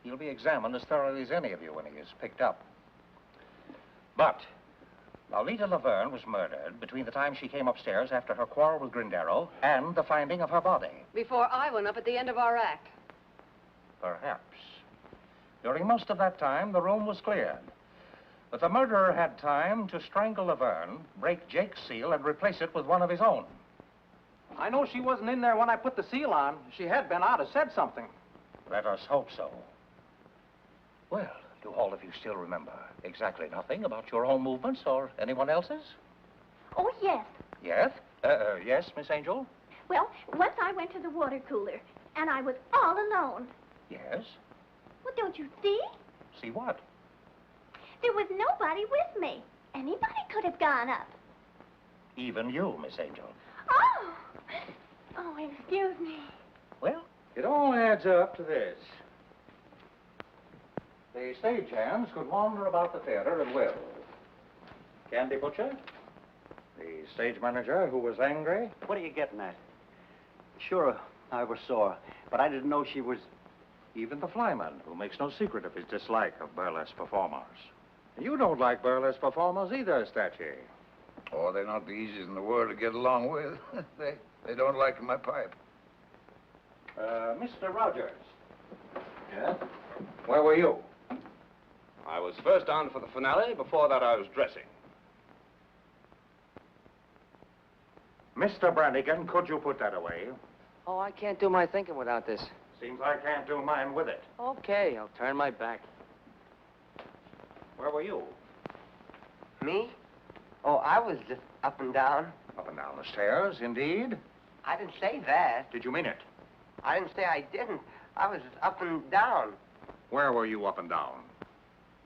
He'll be examined as thoroughly as any of you when he is picked up. But Lolita Laverne was murdered between the time she came upstairs after her quarrel with Grindero and the finding of her body. Before I went up at the end of our act. Perhaps. During most of that time, the room was cleared. But the murderer had time to strangle Laverne, break Jake's seal, and replace it with one of his own. I know she wasn't in there when I put the seal on. If she had been, I'd have said something. Let us hope so. Well, do all of you still remember exactly nothing about your own movements or anyone else's? Oh, yes. Yes? Yes, Miss Angel? Well, once I went to the water cooler, and I was all alone. Yes? Well, don't you see? See what? There was nobody with me. Anybody could have gone up. Even you, Miss Angel. Oh! Oh, excuse me. Well, it all adds up to this. The stagehands could wander about the theater at will. Candy Butcher, the stage manager who was angry. What are you getting at? Sure, I ever saw her, but I didn't know she was... Even the flyman, who makes no secret of his dislike of burlesque performers. You don't like burlesque performers either, Statue. Oh, they're not the easiest in the world to get along with. they don't like my pipe. Mr. Rogers. Yeah? Where were you? I was first on for the finale. Before that, I was dressing. Mr. Brannigan, could you put that away? Oh, I can't do my thinking without this. Seems I can't do mine with it. Okay, I'll turn my back. Where were you? Me? Oh, I was just up and down. Up and down the stairs, indeed. I didn't say that. Did you mean it? I didn't say I didn't. I was just up and down. Where were you up and down?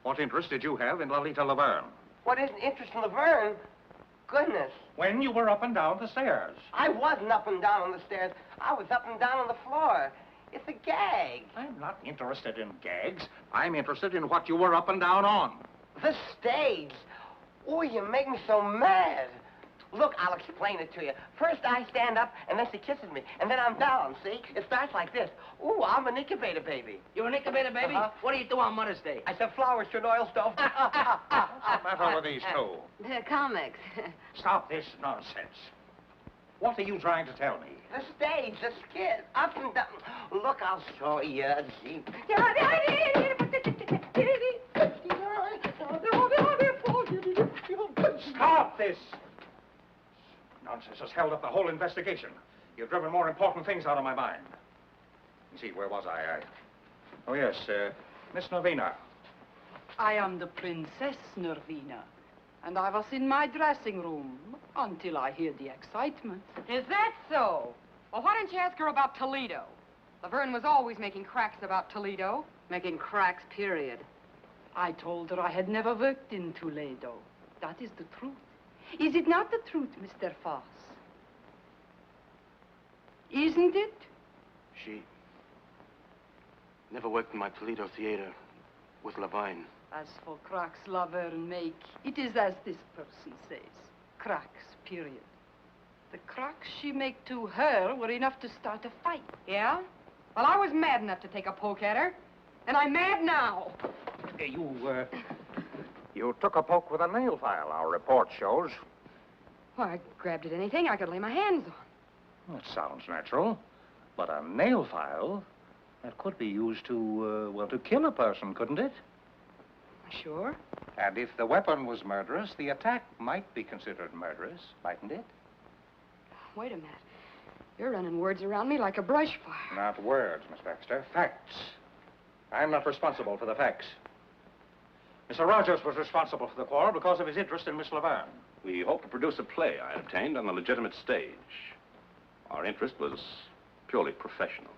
What interest did you have in Lolita Laverne? What is an interest in Laverne? Goodness. When you were up and down the stairs. I wasn't up and down on the stairs. I was up and down on the floor. It's a gag. I'm not interested in gags. I'm interested in what you were up and down on. The stage. Oh, you make me so mad. Look, I'll explain it to you. First, I stand up, and then she kisses me, and then I'm down, see? It starts like this. Ooh, I'm an incubator baby. You're an incubator baby? What do you do on Mother's Day? I sell flowers to an oil stove. What's the matter with these two? They're comics. Stop this nonsense. What are you trying to tell me? The stage, the skit, up and down. Look, I'll show you. Gee. Stop this! Nonsense has held up the whole investigation. You've driven more important things out of my mind. You see, where was I? Oh, yes, Miss Nervina. I am the Princess Nervina, and I was in my dressing room until I heard the excitement. Is that so? Well, why didn't you ask her about Toledo? Laverne was always making cracks about Toledo. Making cracks, period. I told her I had never worked in Toledo. That is the truth. Is it not the truth, Mr. Foss? Isn't it? She never worked in my Toledo theater with Levine. As for cracks Laverne make, it is as this person says. Cracks, period. The cracks she make to her were enough to start a fight. Yeah? Well, I was mad enough to take a poke at her. And I'm mad now. You took a poke with a nail file, our report shows. Well, I grabbed at anything I could lay my hands on. That sounds natural. But a nail file, that could be used to, well, to kill a person, couldn't it? Sure. And if the weapon was murderous, the attack might be considered murderous, mightn't it? Wait a minute. You're running words around me like a brush fire. Not words, Miss Baxter. Facts. I'm not responsible for the facts. Mr. Rogers was responsible for the quarrel because of his interest in Miss Laverne. We hope to produce a play I obtained on the legitimate stage. Our interest was purely professional.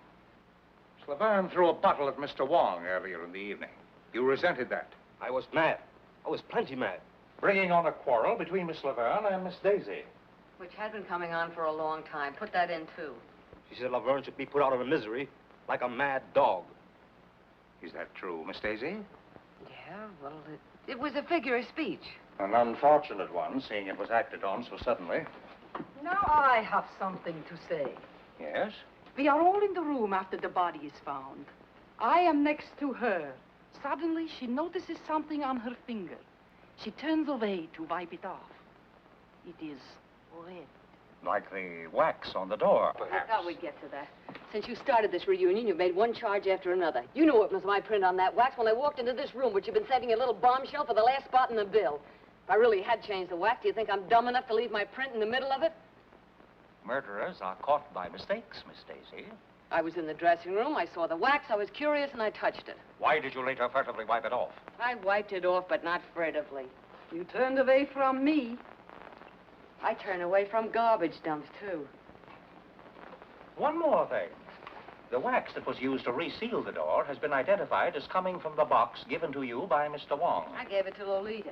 Miss Laverne threw a bottle at Mr. Wong earlier in the evening. You resented that. I was mad. I was plenty mad. Bringing on a quarrel between Miss Laverne and Miss Daisy. Which had been coming on for a long time. Put that in, too. She said Laverne should be put out of her misery like a mad dog. Is that true, Miss Daisy? Yeah, well, it was a figure of speech. An unfortunate one, seeing it was acted on so suddenly. Now I have something to say. Yes? We are all in the room after the body is found. I am next to her. Suddenly, she notices something on her finger. She turns away to wipe it off. It is red. Like the wax on the door, I perhaps. thought we'd get to that. Since you started this reunion, you've made one charge after another. You knew it was my print on that wax when I walked into this room, which you've been saving a little bombshell for the last spot in the bill. If I really had changed the wax, do you think I'm dumb enough to leave my print in the middle of it? Murderers are caught by mistakes, Miss Daisy. I was in the dressing room, I saw the wax, I was curious, and I touched it. Why did you later furtively wipe it off? I wiped it off, but not furtively. You turned away from me. I turn away from garbage dumps, too. One more thing. The wax that was used to reseal the door has been identified as coming from the box given to you by Mr. Wong. I gave it to Lolita.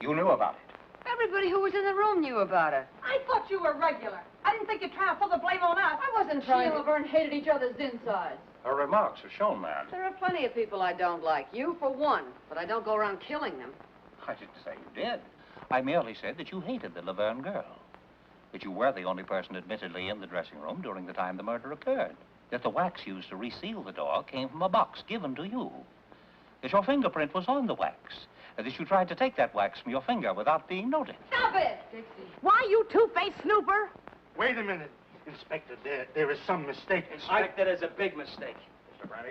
You knew about it. Everybody who was in the room knew about it. I thought you were regular. I didn't think you'd try to pull the blame on us. I wasn't trying to... Laverne hated each other's insides. Her remarks have shown that. There are plenty of people I don't like. You, for one. But I don't go around killing them. I didn't say you did. I merely said that you hated the Laverne girl. That you were the only person admittedly in the dressing room during the time the murder occurred. That the wax used to reseal the door came from a box given to you. That your fingerprint was on the wax. And that you tried to take that wax from your finger without being noticed. Stop it! Dixie. Why, you two-faced snooper? Wait a minute, Inspector. There is some mistake. Inspector, there's a big mistake.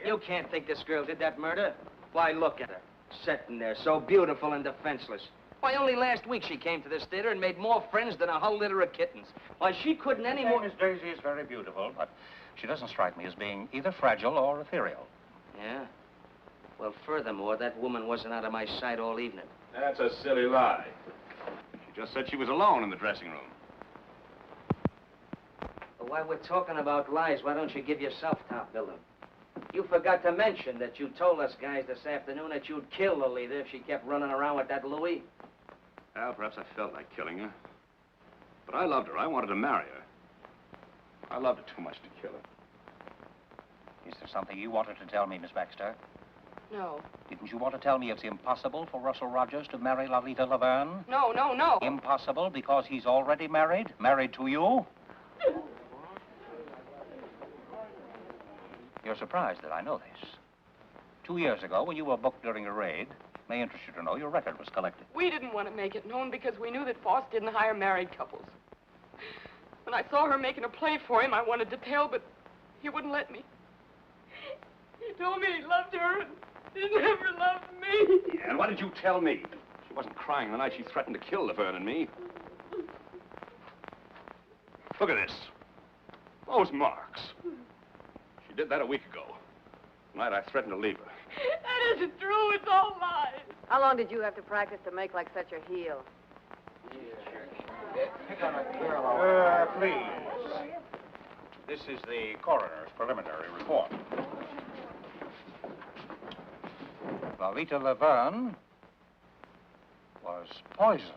You can't think this girl did that murder. Why, look at her. Sitting there, so beautiful and defenseless. Why, only last week she came to this theater and made more friends than a whole litter of kittens. Why, she couldn't any more... Miss Daisy is very beautiful, but she doesn't strike me as being either fragile or ethereal. Yeah? Well, furthermore, that woman wasn't out of my sight all evening. That's a silly lie. She just said she was alone in the dressing room. But while we're talking about lies, why don't you give yourself top billing? You forgot to mention that you told us guys this afternoon that you'd kill Lolita if she kept running around with that Louis. Well, perhaps I felt like killing her. But I loved her. I wanted to marry her. I loved her too much to kill her. Is there something you wanted to tell me, Miss Baxter? No. Didn't you want to tell me it's impossible for Russell Rogers to marry Lolita Laverne? No, no, no. Impossible because he's already married? Married to you? You're surprised that I know this. 2 years ago, when you were booked during a raid, may interest you to know your record was collected. We didn't want to make it known because we knew that Foss didn't hire married couples. When I saw her making a play for him, I wanted to tell, but he wouldn't let me. He told me he loved her and he never loved me. Yeah, and why did you tell me? She wasn't crying the night she threatened to kill Laverne and me. Look at this. Those marks. She did that a week ago. The night I threatened to leave her. That isn't true. It's all lies. How long did you have to practice to make like such a heel? Please. This is the coroner's preliminary report. Lolita Laverne was poisoned.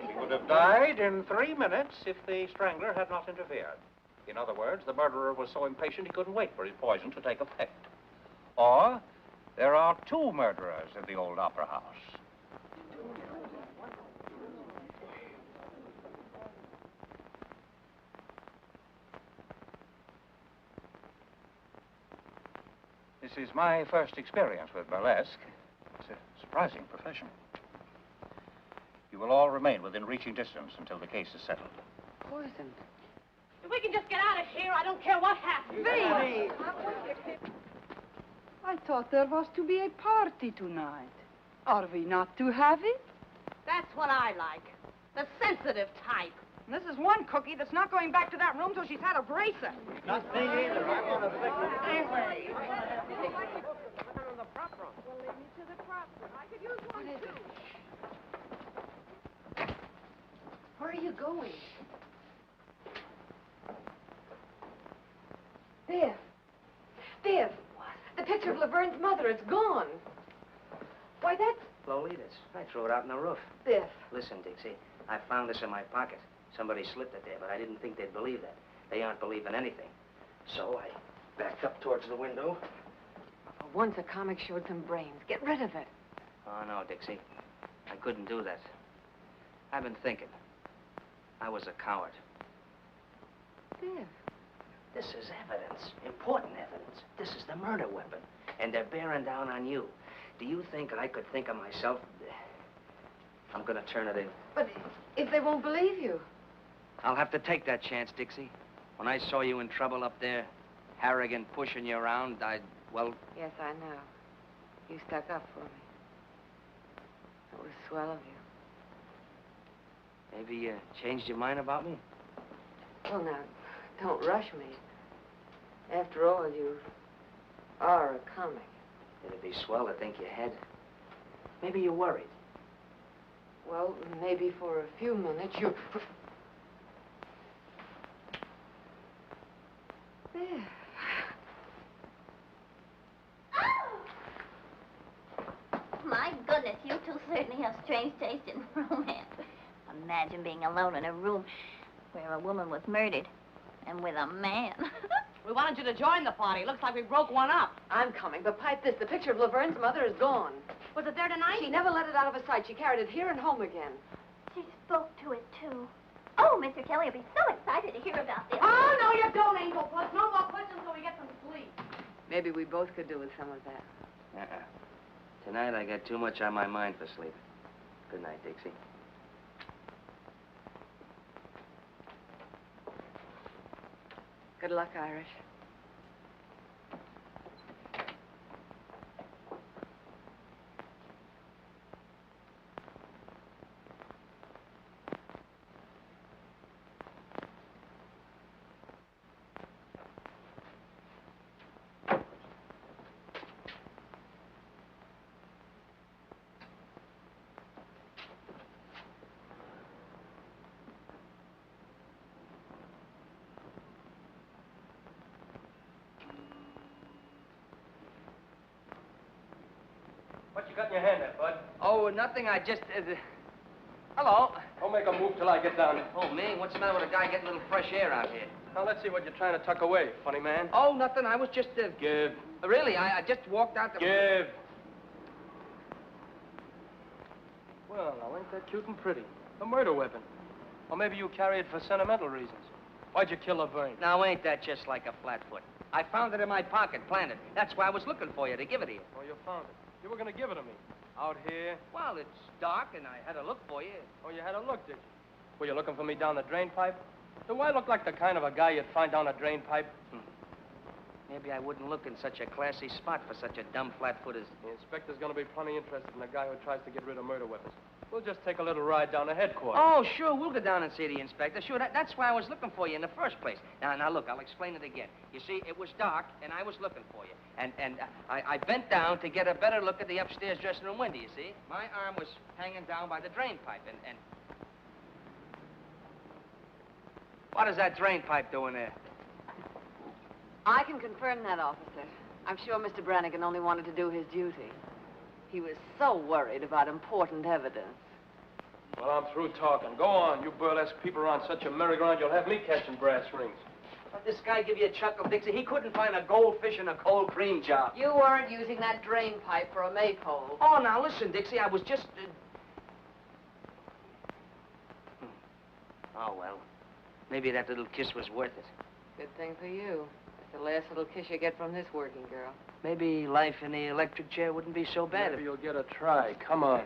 She would have died in 3 minutes if the strangler had not interfered. In other words, the murderer was so impatient he couldn't wait for his poison to take effect. Or, there are 2 murderers in the old opera house. This is my first experience with burlesque. It's a surprising profession. You will all remain within reaching distance until the case is settled. Poisoned. If we can just get out of here, I don't care what happens. Baby! I thought there was to be a party tonight. Are we not to have it? That's what I like. The sensitive type. And this is one cookie that's not going back to that room till she's had a bracer. Not me either. I want to fix it anyway. Where are you going? Biff. Biff. What? The picture of Laverne's mother, it's gone. Why, that's... Lolita's. I threw it out on the roof. Biff. Listen, Dixie, I found this in my pocket. Somebody slipped it there, but I didn't think they'd believe that. They aren't believing anything. So I backed up towards the window. For once a comic showed some brains. Get rid of it. Oh, no, Dixie. I couldn't do that. I've been thinking. I was a coward. Biff. This is evidence. Important evidence. This is the murder weapon. And they're bearing down on you. Do you think I could think of myself? I'm gonna turn it in. But if they won't believe you? I'll have to take that chance, Dixie. When I saw you in trouble up there, Harrigan pushing you around, well... Yes, I know. You stuck up for me. It was swell of you. Maybe you changed your mind about me? Well, now, don't rush me. After all, you are a comic. It'd be swell to think you had. Maybe you're worried. Well, maybe for a few minutes you... There. My goodness, you two certainly have strange taste in romance. Imagine being alone in a room where a woman was murdered and with a man. We wanted you to join the party. Looks like we broke one up. I'm coming, but pipe this. The picture of Laverne's mother is gone. Was it there tonight? She never let it out of her sight. She carried it here and home again. She spoke to it, too. Oh, Mr. Kelly will be so excited to hear about this. Oh, no, you don't, Angel Puss. No more questions till we get some sleep. Maybe we both could do with some of that. Tonight I got too much on my mind for sleep. Good night, Dixie. Good luck, Irish. What you got in your hand there, Bud? Oh, nothing. I just... Hello. Don't make a move till I get down there. Oh, me? What's the matter with a guy getting a little fresh air out here? Now, let's see what you're trying to tuck away, funny man. Oh, nothing. I was just... Give. Really, I just walked out the... Give. Well, now, ain't that cute and pretty? A murder weapon. Or maybe you carry it for sentimental reasons. Why'd you kill Laverne? Now, ain't that just like a flatfoot? I found it in my pocket, planted. That's why I was looking for you, to give it to you. Oh, you found it. You were going to give it to me. Out here? Well, it's dark, and I had to look for you. Oh, you had a look, did you? Were you looking for me down the drain pipe? Do I look like the kind of a guy you'd find down a drain pipe? Maybe I wouldn't look in such a classy spot for such a dumb flatfoot as... The inspector's going to be plenty interested in a guy who tries to get rid of murder weapons. We'll just take a little ride down to headquarters. Oh, sure, we'll go down and see the inspector. Sure, that's why I was looking for you in the first place. Now, look, I'll explain it again. You see, it was dark, and I was looking for you. And I bent down to get a better look at the upstairs dressing room window, you see? My arm was hanging down by the drain pipe, and... What is that drain pipe doing there? I can confirm that, officer. I'm sure Mr. Brannigan only wanted to do his duty. He was so worried about important evidence. Well, I'm through talking. Go on. You burlesque people around such a merry-go-round, you'll have me catching brass rings. Let this guy give you a chuckle, Dixie. He couldn't find a goldfish in a cold cream jar. You weren't using that drain pipe for a maypole. Oh, now, listen, Dixie, I was just... Oh, well. Maybe that little kiss was worth it. Good thing for you. It's the last little kiss you get from this working girl. Maybe life in the electric chair wouldn't be so bad. Maybe you'll get a try. Come on.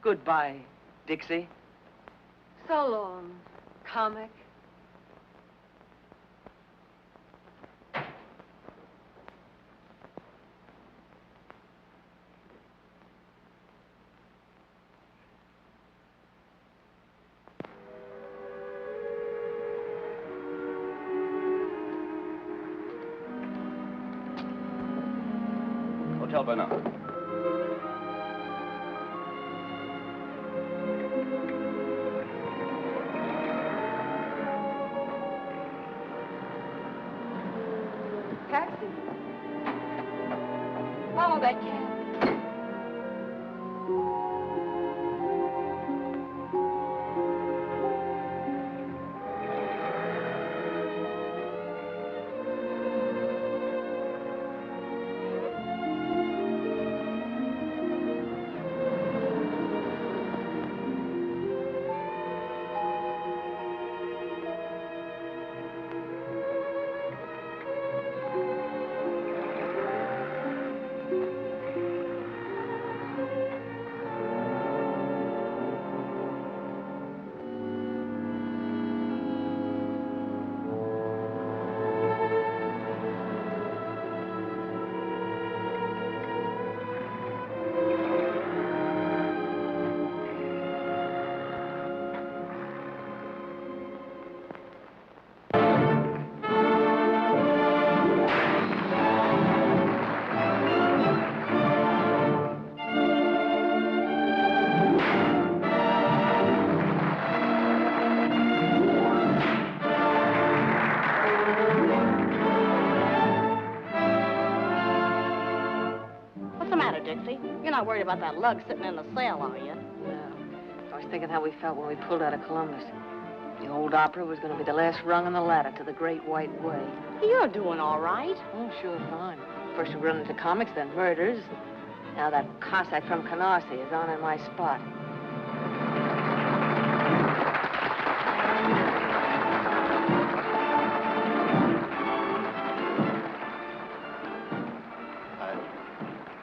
Goodbye, Dixie. So long, comic. Hotel by now. taxi. Follow that cab. Dixie. You're not worried about that lug sitting in the cell, are you? No. I was thinking how we felt when we pulled out of Columbus. The old opera was going to be the last rung on the ladder to the Great White Way. You're doing all right. Oh, sure, fine. First we run into comics, then murders. Now that Cossack from Canarsie is on in my spot.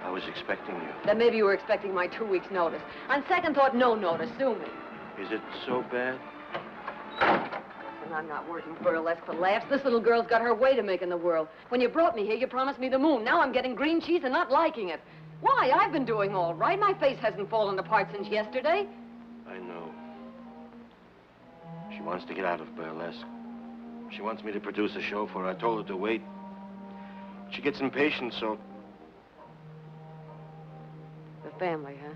I was expecting you. Then maybe you were expecting my 2 weeks' notice. On second thought, no notice. Sue me. Is it so bad? And I'm not working burlesque for laughs. This little girl's got her way to make in the world. When you brought me here, you promised me the moon. Now I'm getting green cheese and not liking it. Why? I've been doing all right. My face hasn't fallen apart since yesterday. I know. She wants to get out of burlesque. She wants me to produce a show for her. I told her to wait. She gets impatient, so... The family, huh?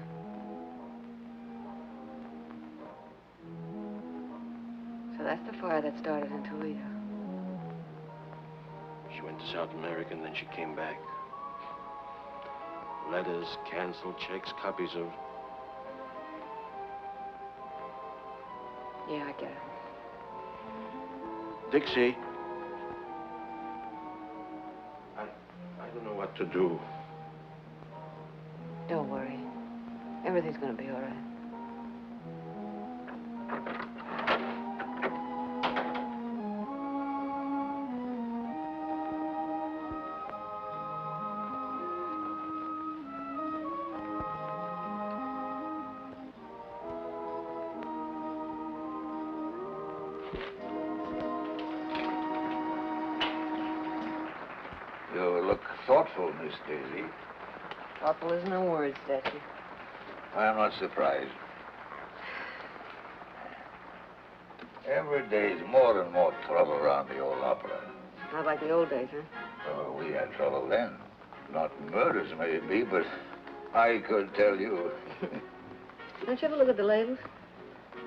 So that's the fire that started in Toledo. She went to South America and then she came back. Letters, canceled checks, copies of... Yeah, I get it. Dixie. I don't know what to do. Don't worry. Everything's gonna be all right. You look thoughtful, Miss Daisy. Thoughtful isn't a word, Statue. I'm not surprised. Every day's more and more trouble around the old opera. Not like the old days, huh? Oh, we had trouble then. Not murders, maybe, but I could tell you. Don't you ever look at the labels?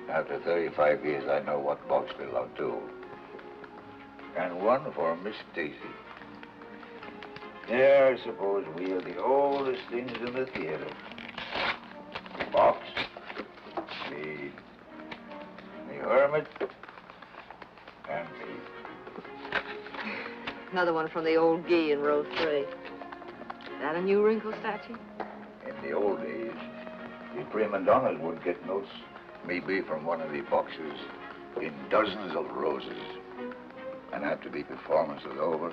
After 35 years, I know what box belonged to. And one for Miss Daisy. Yeah, I suppose we are the oldest things in the theater. Box, the Hermit, and me. Another one from the old Guy in row 3. That a new wrinkle, Statue? In the old days, the prima donnas would get notes, maybe from one of the boxes, in dozens of roses. And after the performance was over,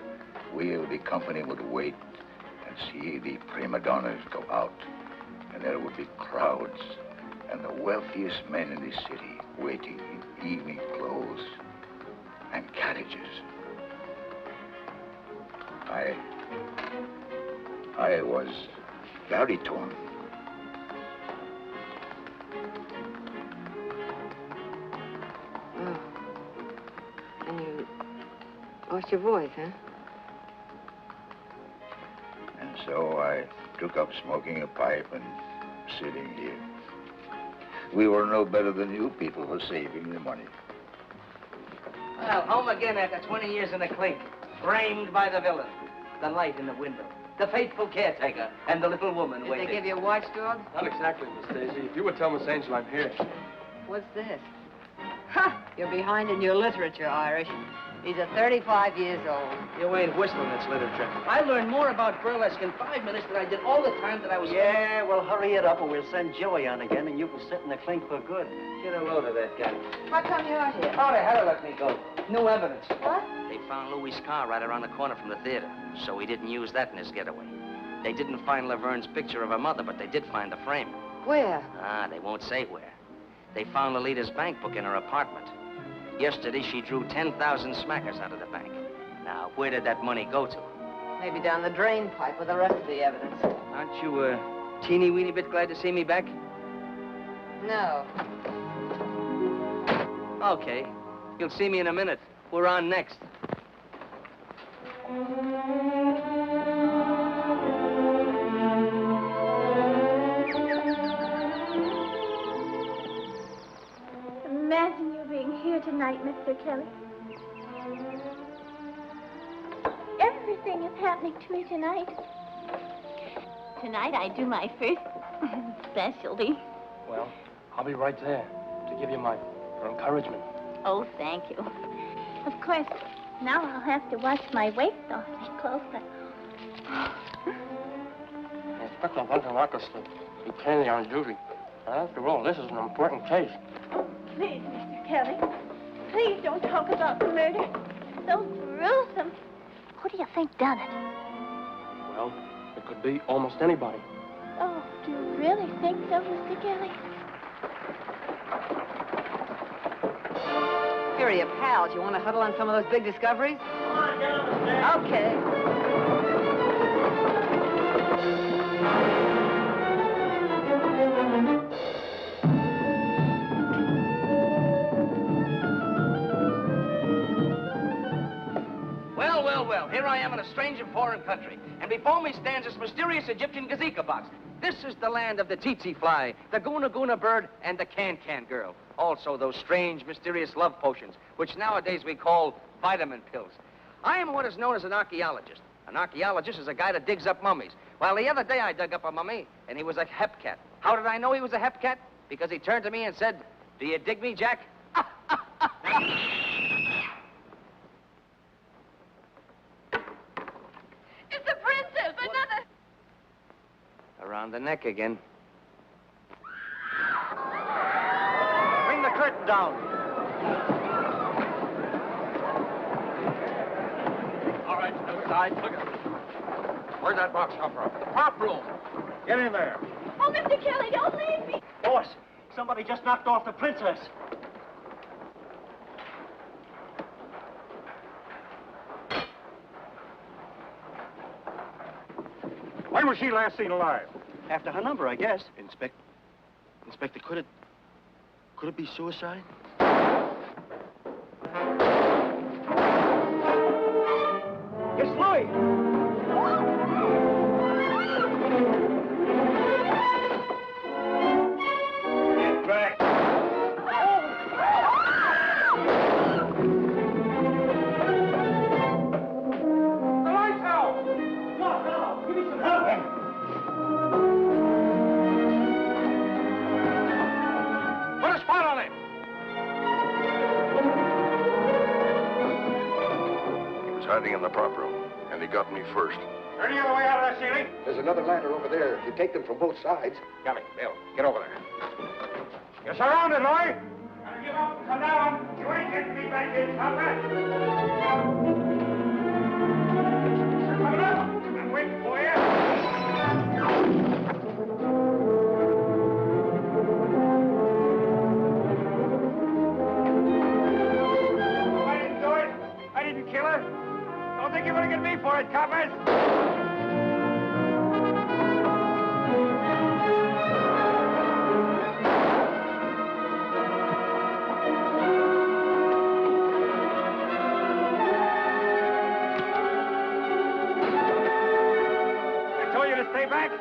we of the company would wait and see the prima donnas go out. And there would be crowds and the wealthiest men in the city waiting in evening clothes and carriages. I was very torn. Oh. And you lost your voice, huh? And so I took up smoking a pipe and sitting here. We were no better than you people for saving the money. Well, home again after 20 years in the clink. Framed by the villain. The light in the window. The faithful caretaker and the little woman Did waiting. they give you a watchdog? Not exactly, Miss Daisy. If you would tell Miss Angel I'm here. What's this? Ha! You're behind in your literature, Irish. He's a 35 years old. You ain't whistling, it's literature. I learned more about burlesque in 5 minutes than I did all the time that I was... Yeah, well, hurry it up or we'll send Joey on again and you can sit in the clink for good. Get a load of that guy. How come you're here? Oh, they had to let me go. New evidence. What? They found Louis' car right around the corner from the theater, so he didn't use that in his getaway. They didn't find Laverne's picture of her mother, but they did find the frame. Where? Ah, they won't say where. They found Lolita's bank book in her apartment. Yesterday, she drew 10,000 smackers out of the bank. Now, where did that money go to? Maybe down the drain pipe with the rest of the evidence. Aren't you a teeny-weeny bit glad to see me back? No. Okay. You'll see me in a minute. We're on next. Imagine you being here tonight, Mr. Kelly. Everything is happening to me tonight. Tonight I do my first specialty. Well, I'll be right there to give you my encouragement. Oh, thank you. Of course, now I'll have to watch my weight awfully closely. Inspector Hunter Marcus to be plainly on duty. After all, this is an important case. Please, Mr. Kelly, please don't talk about the murder. So gruesome. Who do you think done it? Well, it could be almost anybody. Oh, do you really think so, Mr. Kelly? Here are your pals. You want to huddle on some of those big discoveries? Come on, get on the stairs. Okay. Well, well, well. Here I am in a strange and foreign country. And before me stands this mysterious Egyptian gazika box. This is the land of the tsetse fly, the guna guna bird, and the can-can girl. Also those strange, mysterious love potions, which nowadays we call vitamin pills. I am what is known as an archaeologist. An archaeologist is a guy that digs up mummies. Well, the other day I dug up a mummy, and he was a hepcat. How did I know he was a hepcat? Because he turned to me and said, "Do you dig me, Jack?" It's the princess, another... Around the neck again. Bring the curtain down. All right, outside. Look at it. Where'd that box come from? The prop room. Get in there. Oh, Mr. Kelly, don't leave me. Boss, somebody just knocked off the princess. When was she last seen alive? After her number, I guess. Inspector, could it be suicide? It's Louis! Get back. The lights out! No, give me some help! Put a spot on him. He was hiding in the prop room, and he got me first. Any other way out of that ceiling? There's another ladder over there. You take them from both sides. Got it. Bill, get over there. You're surrounded, Lloyd. Gotta give up and come down. You ain't getting me back in, Papa. Coming up. I'm waiting for you. I didn't do it. I didn't kill her. Don't think you're gonna get me for it, coppers. I told you to stay back.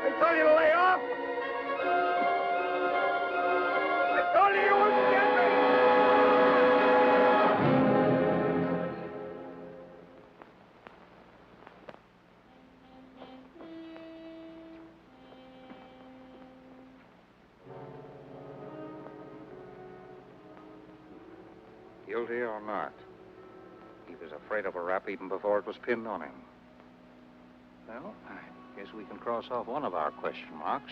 I told you to lay off. I told you you wouldn't get me. Guilty or not, he was afraid of a rap even before it was pinned on him. Well, I guess we can cross off one of our question marks.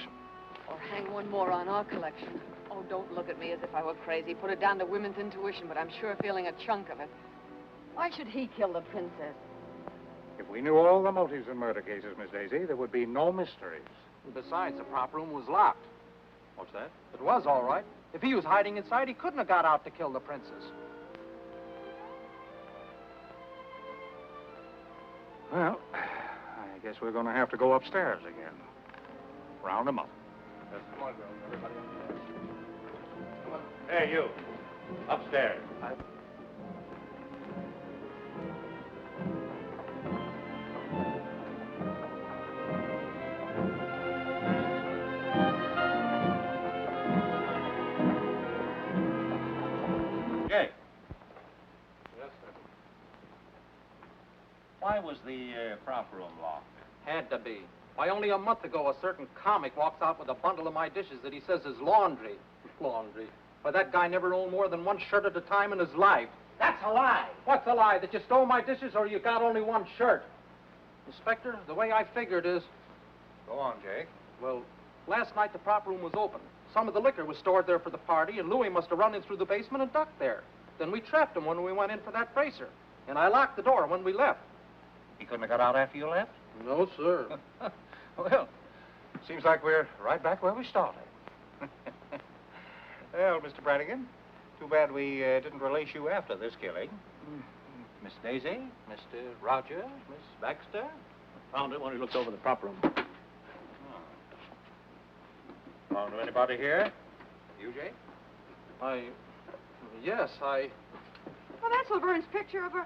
Or hang one more on our collection. Oh, don't look at me as if I were crazy. Put it down to women's intuition, but I'm sure feeling a chunk of it. Why should he kill the princess? If we knew all the motives in murder cases, Miss Daisy, there would be no mysteries. Besides, the prop room was locked. What's that? It was all right. If he was hiding inside, he couldn't have got out to kill the princess. Well, I guess we're going to have to go upstairs again. Round them up. Come on, girls. Everybody upstairs. Come on. Hey, you. Upstairs. Jake. Yes, sir. Why was the prop room locked? Had to be. Why, only a month ago, a certain comic walks out with a bundle of my dishes that he says is laundry. Laundry. Why, that guy never owned more than one shirt at a time in his life. That's a lie. What's a lie? That you stole my dishes or you got only one shirt? Inspector, the way I figured is... Go on, Jake. Well, last night the prop room was open. Some of the liquor was stored there for the party, and Louis must have run in through the basement and ducked there. Then we trapped him when we went in for that bracer. And I locked the door when we left. He couldn't have got out after you left? No, sir. Well, seems like we're right back where we started. Well, Mr. Brannigan, too bad we didn't release you after this killing. Miss Daisy, Mr. Roger, Miss Baxter. Found it when he looked over the prop room. Found anybody here? You, Jake? Yes, Well, that's Laverne's picture of her.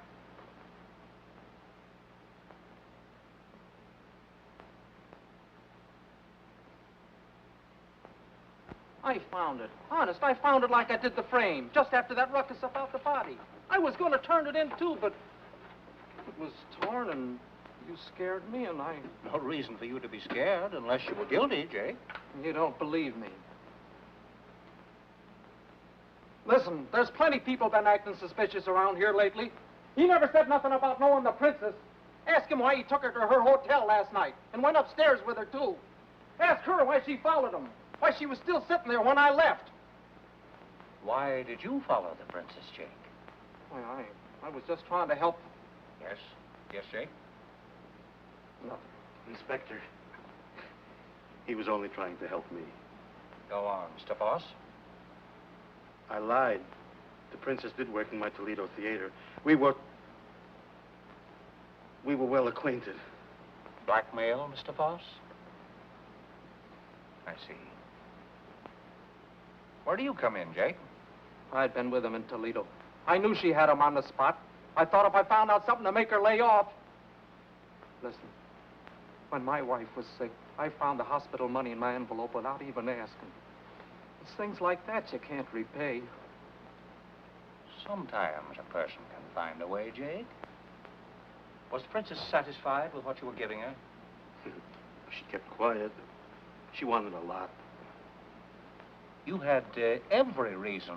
I found it. Honest, I found it like I did the frame, just after that ruckus about the body. I was going to turn it in, too, but it was torn, and you scared me, and I... No reason for you to be scared unless you were guilty, Jake. You don't believe me. Listen, there's plenty people been acting suspicious around here lately. He never said nothing about knowing the princess. Ask him why he took her to her hotel last night and went upstairs with her, too. Ask her why she followed him. Why she was still sitting there when I left. Why did you follow the princess, Jake? Why, I was just trying to help. Yes? Yes, Jake? Nothing. Inspector, he was only trying to help me. Go on, Mr. Foss. I lied. The princess did work in my Toledo theater. We were well acquainted. Blackmail, Mr. Foss? I see. Where do you come in, Jake? I'd been with him in Toledo. I knew she had him on the spot. I thought if I found out something to make her lay off... Listen, when my wife was sick, I found the hospital money in my envelope without even asking. It's things like that you can't repay. Sometimes a person can find a way, Jake. Was the princess satisfied with what you were giving her? She kept quiet. She wanted a lot. You had every reason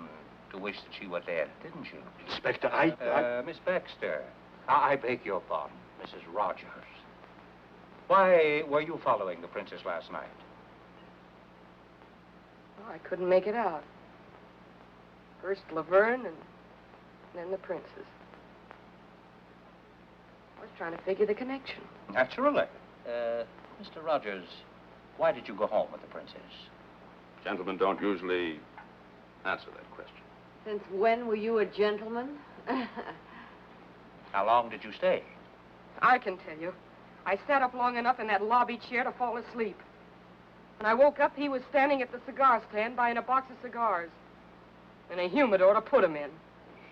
to wish that she were dead, didn't you? Inspector, Miss Baxter. I beg your pardon, Mrs. Rogers. Why were you following the princess last night? Oh, I couldn't make it out. First Laverne and then the princess. I was trying to figure the connection. Naturally. Mr. Rogers, why did you go home with the princess? Gentlemen don't usually answer that question. Since when were you a gentleman? How long did you stay? I can tell you. I sat up long enough in that lobby chair to fall asleep. When I woke up, he was standing at the cigar stand buying a box of cigars. And a humidor to put them in.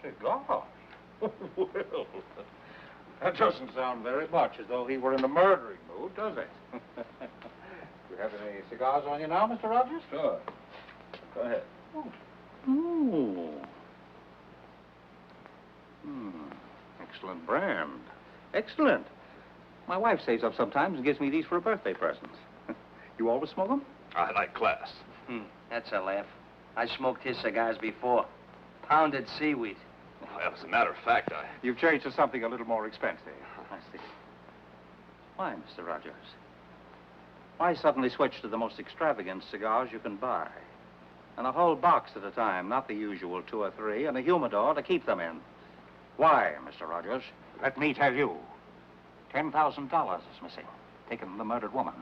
Cigars? Well, that doesn't sound very much as though he were in a murdering mood, does it? You have any cigars on you now, Mr. Rogers? Sure. Go ahead. Ooh. Excellent brand. Excellent. My wife saves up sometimes and gives me these for a birthday present. You always smoke them? I like class. That's a laugh. I smoked his cigars before. Pounded seaweed. Well, as a matter of fact, You've changed to something a little more expensive. I see. Why, Mr. Rogers? Why suddenly switch to the most extravagant cigars you can buy? And a whole box at a time, not the usual 2 or 3, and a humidor to keep them in. Why, Mr. Rogers? Let me tell you. $10,000 is missing, taken from the murdered woman.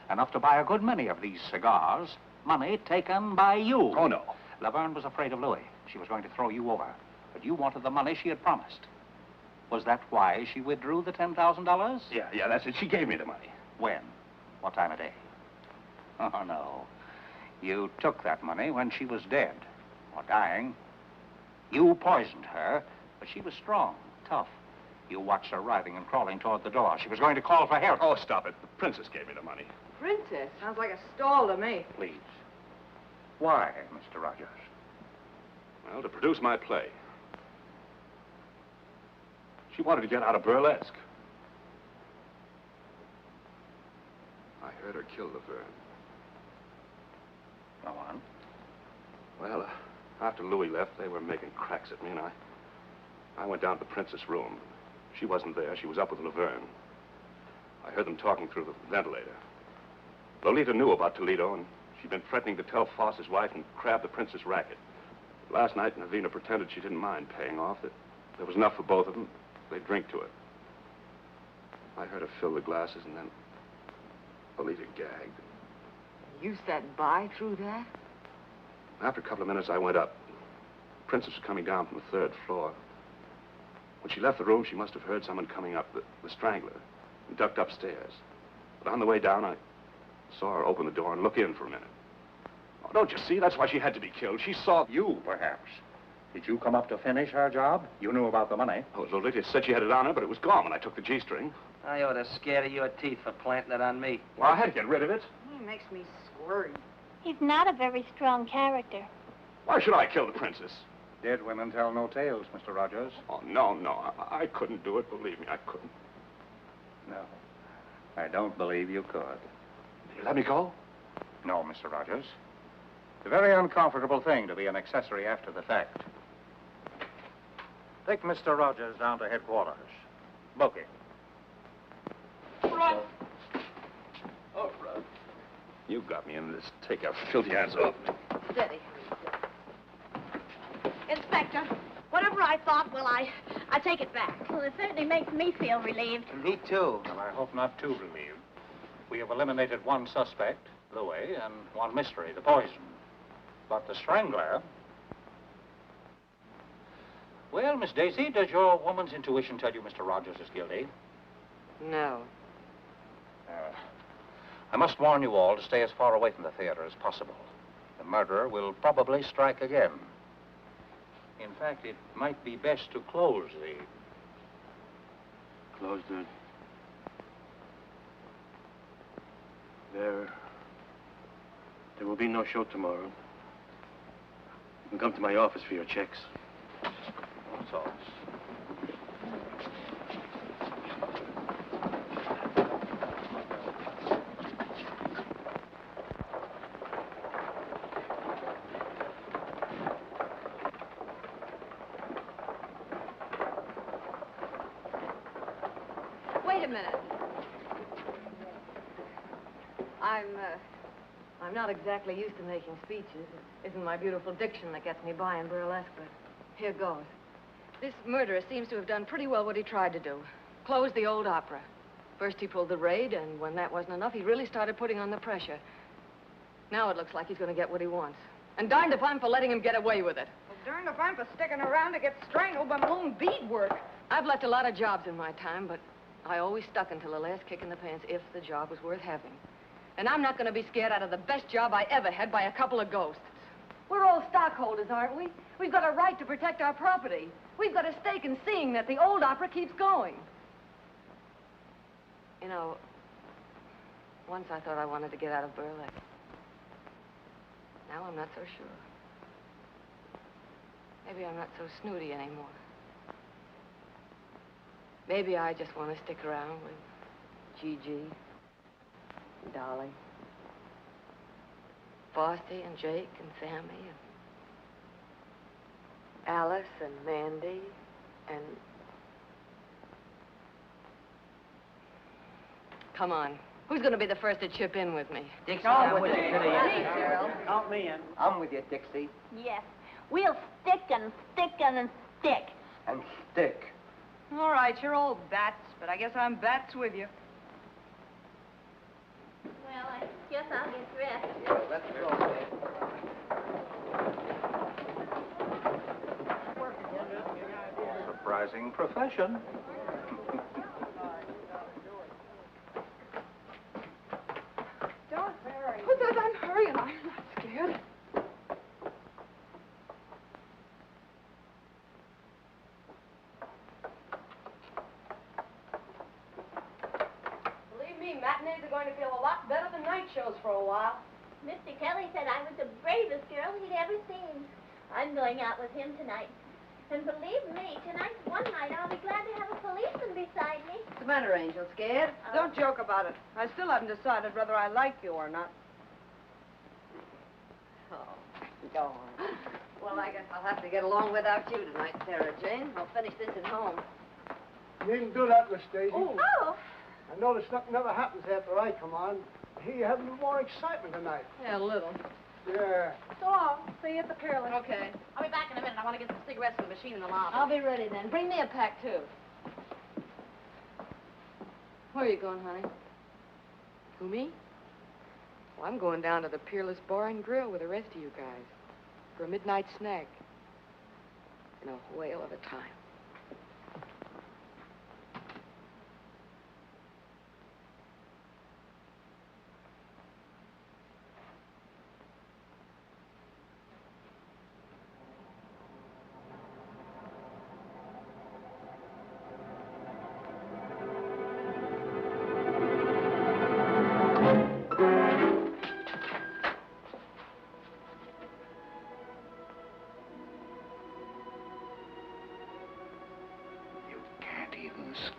Enough to buy a good many of these cigars. Money taken by you. Oh, no. Laverne was afraid of Louis. She was going to throw you over. But you wanted the money she had promised. Was that why she withdrew the $10,000? Yeah, that's it. She gave me the money. When? What time of day? Oh, no. You took that money when she was dead, or dying. You poisoned her, but she was strong, tough. You watched her writhing and crawling toward the door. She was going to call for help. Oh, stop it. The princess gave me the money. Princess? Sounds like a stall to me. Please. Why, Mr. Rogers? Well, to produce my play. She wanted to get out of burlesque. I heard her kill Laverne. Go on. Well, after Louis left, they were making cracks at me, and I went down to the princess' room. She wasn't there. She was up with Laverne. I heard them talking through the ventilator. Lolita knew about Toledo, and she'd been threatening to tell Foss's wife and crab the princess racket. Last night, Navina pretended she didn't mind paying off, that there was enough for both of them. They'd drink to it. I heard her fill the glasses, and then Lolita gagged. You sat by through that? After a couple of minutes, I went up. The princess was coming down from the 3rd floor. When she left the room, she must have heard someone coming up, the strangler, and ducked upstairs. But on the way down, I saw her open the door and look in for a minute. Oh, don't you see? That's why she had to be killed. She saw... You, perhaps. Did you come up to finish her job? You knew about the money. Oh, Lolita said she had it on her, but it was gone when I took the G-string. I ought to scare your teeth for planting it on me. Well, I had to get rid of it. He makes me squirmy. He's not a very strong character. Why should I kill the princess? Dead women tell no tales, Mr. Rogers. Oh, no. I couldn't do it. Believe me, I couldn't. No. I don't believe you could. You let me go? No, Mr. Rogers. It's a very uncomfortable thing to be an accessory after the fact. Take Mr. Rogers down to headquarters. Book him. Run! Oh, run. You got me in this. Take your filthy hands off me. Steady. Inspector, whatever I thought, well, I take it back. Well, it certainly makes me feel relieved. Me too. Well, I hope not too relieved. We have eliminated one suspect, Louis, and one mystery, the poison. But the strangler... Well, Miss Daisy, does your woman's intuition tell you Mr. Rogers is guilty? No. I must warn you all to stay as far away from the theater as possible. The murderer will probably strike again. In fact, it might be best to close the... Close the... There will be no show tomorrow. You can come to my office for your checks. That's all. Wait a minute. I'm not exactly used to making speeches. It isn't my beautiful diction that gets me by in burlesque, but here goes. This murderer seems to have done pretty well what he tried to do. Close the old opera. First he pulled the raid, and when that wasn't enough, he really started putting on the pressure. Now it looks like he's going to get what he wants. And darned if I'm for letting him get away with it. Well, darned if I'm for sticking around to get strangled by my own beadwork. I've left a lot of jobs in my time, but I always stuck until the last kick in the pants if the job was worth having. And I'm not going to be scared out of the best job I ever had by a couple of ghosts. We're all stockholders, aren't we? We've got a right to protect our property. We've got a stake in seeing that the old opera keeps going. You know, once I thought I wanted to get out of burlesque. Now I'm not so sure. Maybe I'm not so snooty anymore. Maybe I just want to stick around with Gigi, Dolly, Frosty and Jake and Sammy and Alice and Mandy and... Come on. Who's going to be the first to chip in with me? Dixie, I'm with with you. you. Girl. Count me in. I'm with you, Dixie. Yes. We'll stick and stick and stick. And stick. All right, you're all bats, but I guess I'm bats with you. Well, I guess I'll get dressed. Yeah, let's go, man. Surprising profession. Don't hurry. Who says I'm hurrying? I'm not scared. Believe me, matinees are going to feel a lot better than night shows for a while. Mr. Kelly said I was the bravest girl he'd ever seen. I'm going out with him tonight. And believe me, tonight's one night I'll be glad to have a policeman beside me. What's the matter, Angel? Scared? Don't joke about it. I still haven't decided whether I like you or not. Oh, go on. Well, I guess I'll have to get along without you tonight, Sarah Jane. I'll finish this at home. You needn't do that, Miss Daisy. Oh. I notice nothing ever happens after I come on. I hear you having more excitement tonight. Yeah, a little. Yeah. So long. See you at the Peerless. Okay. I'll be back in a minute. I want to get some cigarettes from the machine in the lobby. I'll be ready then. Bring me a pack, too. Where are you going, honey? Who, me? Well, I'm going down to the Peerless Bar and Grill with the rest of you guys for a midnight snack. And a whale of a time.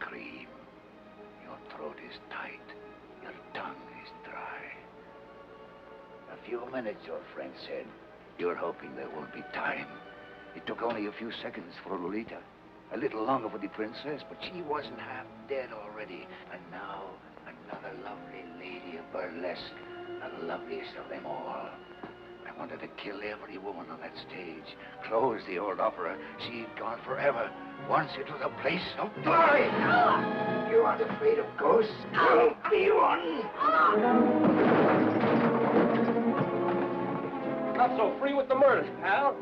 Scream. Your throat is tight. Your tongue is dry. A few minutes, your friend said. You're hoping there won't be time. It took only a few seconds for Lolita. A little longer for the princess, but she wasn't half dead already. And now, another lovely lady of burlesque. The loveliest of them all. I wanted to kill every woman on that stage. Close the old opera. She'd gone forever. Once it was a place of glory. You aren't afraid of ghosts? I'll be one. Not so free with the murders, pal.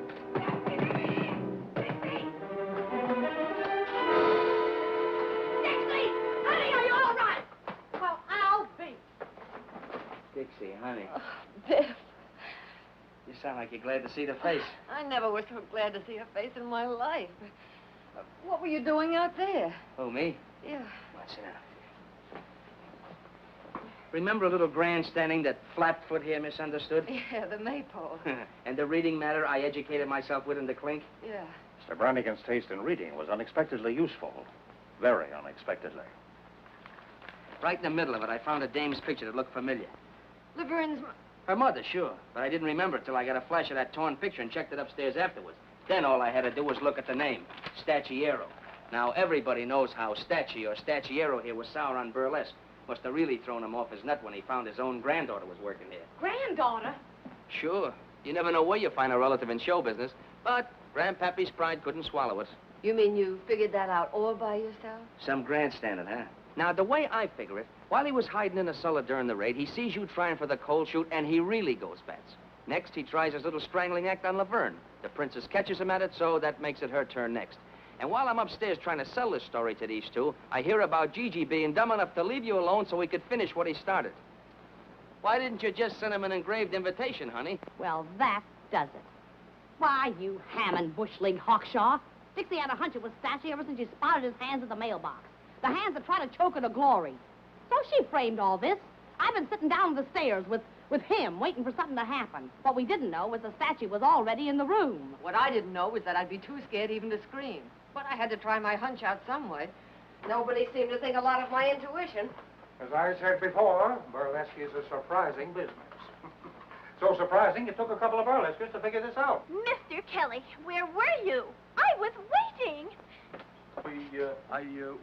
Dixie! Honey, are you all right? Well, I'll be. Dixie, honey. Oh, Biff. You sound like you're glad to see the face. I never was so glad to see a face in my life. What were you doing out there? Oh, me? Yeah. What's it now? Remember a little grandstanding that Flatfoot here misunderstood? Yeah, the maypole. And the reading matter I educated myself with in the clink? Yeah. Mr. Brannigan's taste in reading was unexpectedly useful. Very unexpectedly. Right in the middle of it, I found a dame's picture that looked familiar. Laverne's... Her mother, sure. But I didn't remember it till I got a flash of that torn picture and checked it upstairs afterwards. Then all I had to do was look at the name, Stacciero. Now, everybody knows how Stacci or Stacciero here was sour on Burlesque. Must have really thrown him off his nut when he found his own granddaughter was working here. Granddaughter? Sure. You never know where you find a relative in show business. But Grandpappy's pride couldn't swallow it. You mean you figured that out all by yourself? Some grandstanding, huh? Now, the way I figure it, while he was hiding in the cellar during the raid, he sees you trying for the cold shoot, and he really goes bats. Next, he tries his little strangling act on Laverne. The princess catches him at it, so that makes it her turn next. And while I'm upstairs trying to sell this story to these two, I hear about Gigi being dumb enough to leave you alone so he could finish what he started. Why didn't you just send him an engraved invitation, honey? Well, that does it. Why, you ham and bush-leagued Hawkshaw. Dixie had a hunch it was Stacci ever since she spotted his hands at the mailbox. The hands that try to choke her to glory. So she framed all this. I've been sitting down the stairs with him, waiting for something to happen. What we didn't know was the statue was already in the room. What I didn't know was that I'd be too scared even to scream. But I had to try my hunch out some way. Nobody seemed to think a lot of my intuition. As I said before, burlesque is a surprising business. So surprising, it took a couple of burlesquers to figure this out. Mr. Kelly, where were you? I was waiting.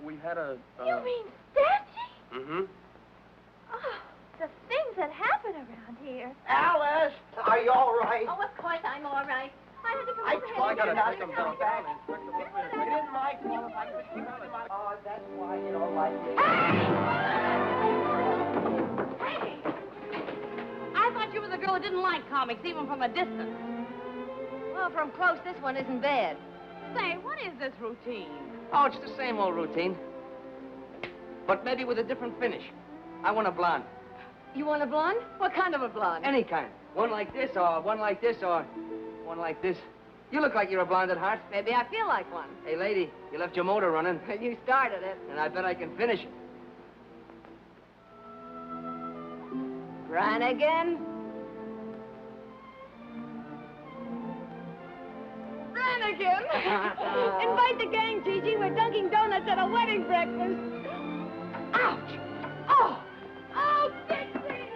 We had a... You mean Stancy? Mm-hmm. Oh, the things that happen around here. Alice, are you all right? Oh, of course I'm all right. I had to come I over told here. you not to come back. It isn't my fault. I couldn't keep out of my... Oh, that's why you don't like me. Hey! I thought you were the girl who didn't like comics, even from a distance. Well, from close, this one isn't bad. Say, what is this routine? Oh, it's the same old routine. But maybe with a different finish. I want a blonde. You want a blonde? What kind of a blonde? Any kind. One like this, or one like this, or one like this. You look like you're a blonde at heart. Maybe I feel like one. Hey, lady, you left your motor running. You started it. And I bet I can finish it. Brannigan? Brannigan! Invite the gang, Gigi. We're dunking donuts at a wedding breakfast. Ouch! Oh! Oh, Dixie!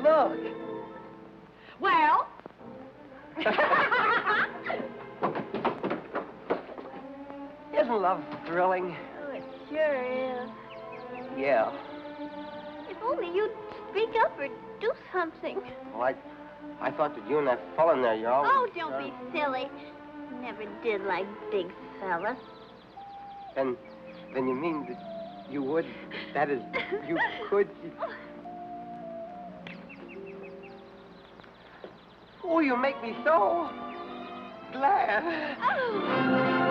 Look. Well? Isn't love thrilling? Oh, it sure is. Yeah. If only you'd speak up or do something. Well, I thought that you and that fella in there, you always... Oh, don't be silly. Never did like big fellas. Then you mean that you would... That is, you could... Oh, you make me so glad. Oh.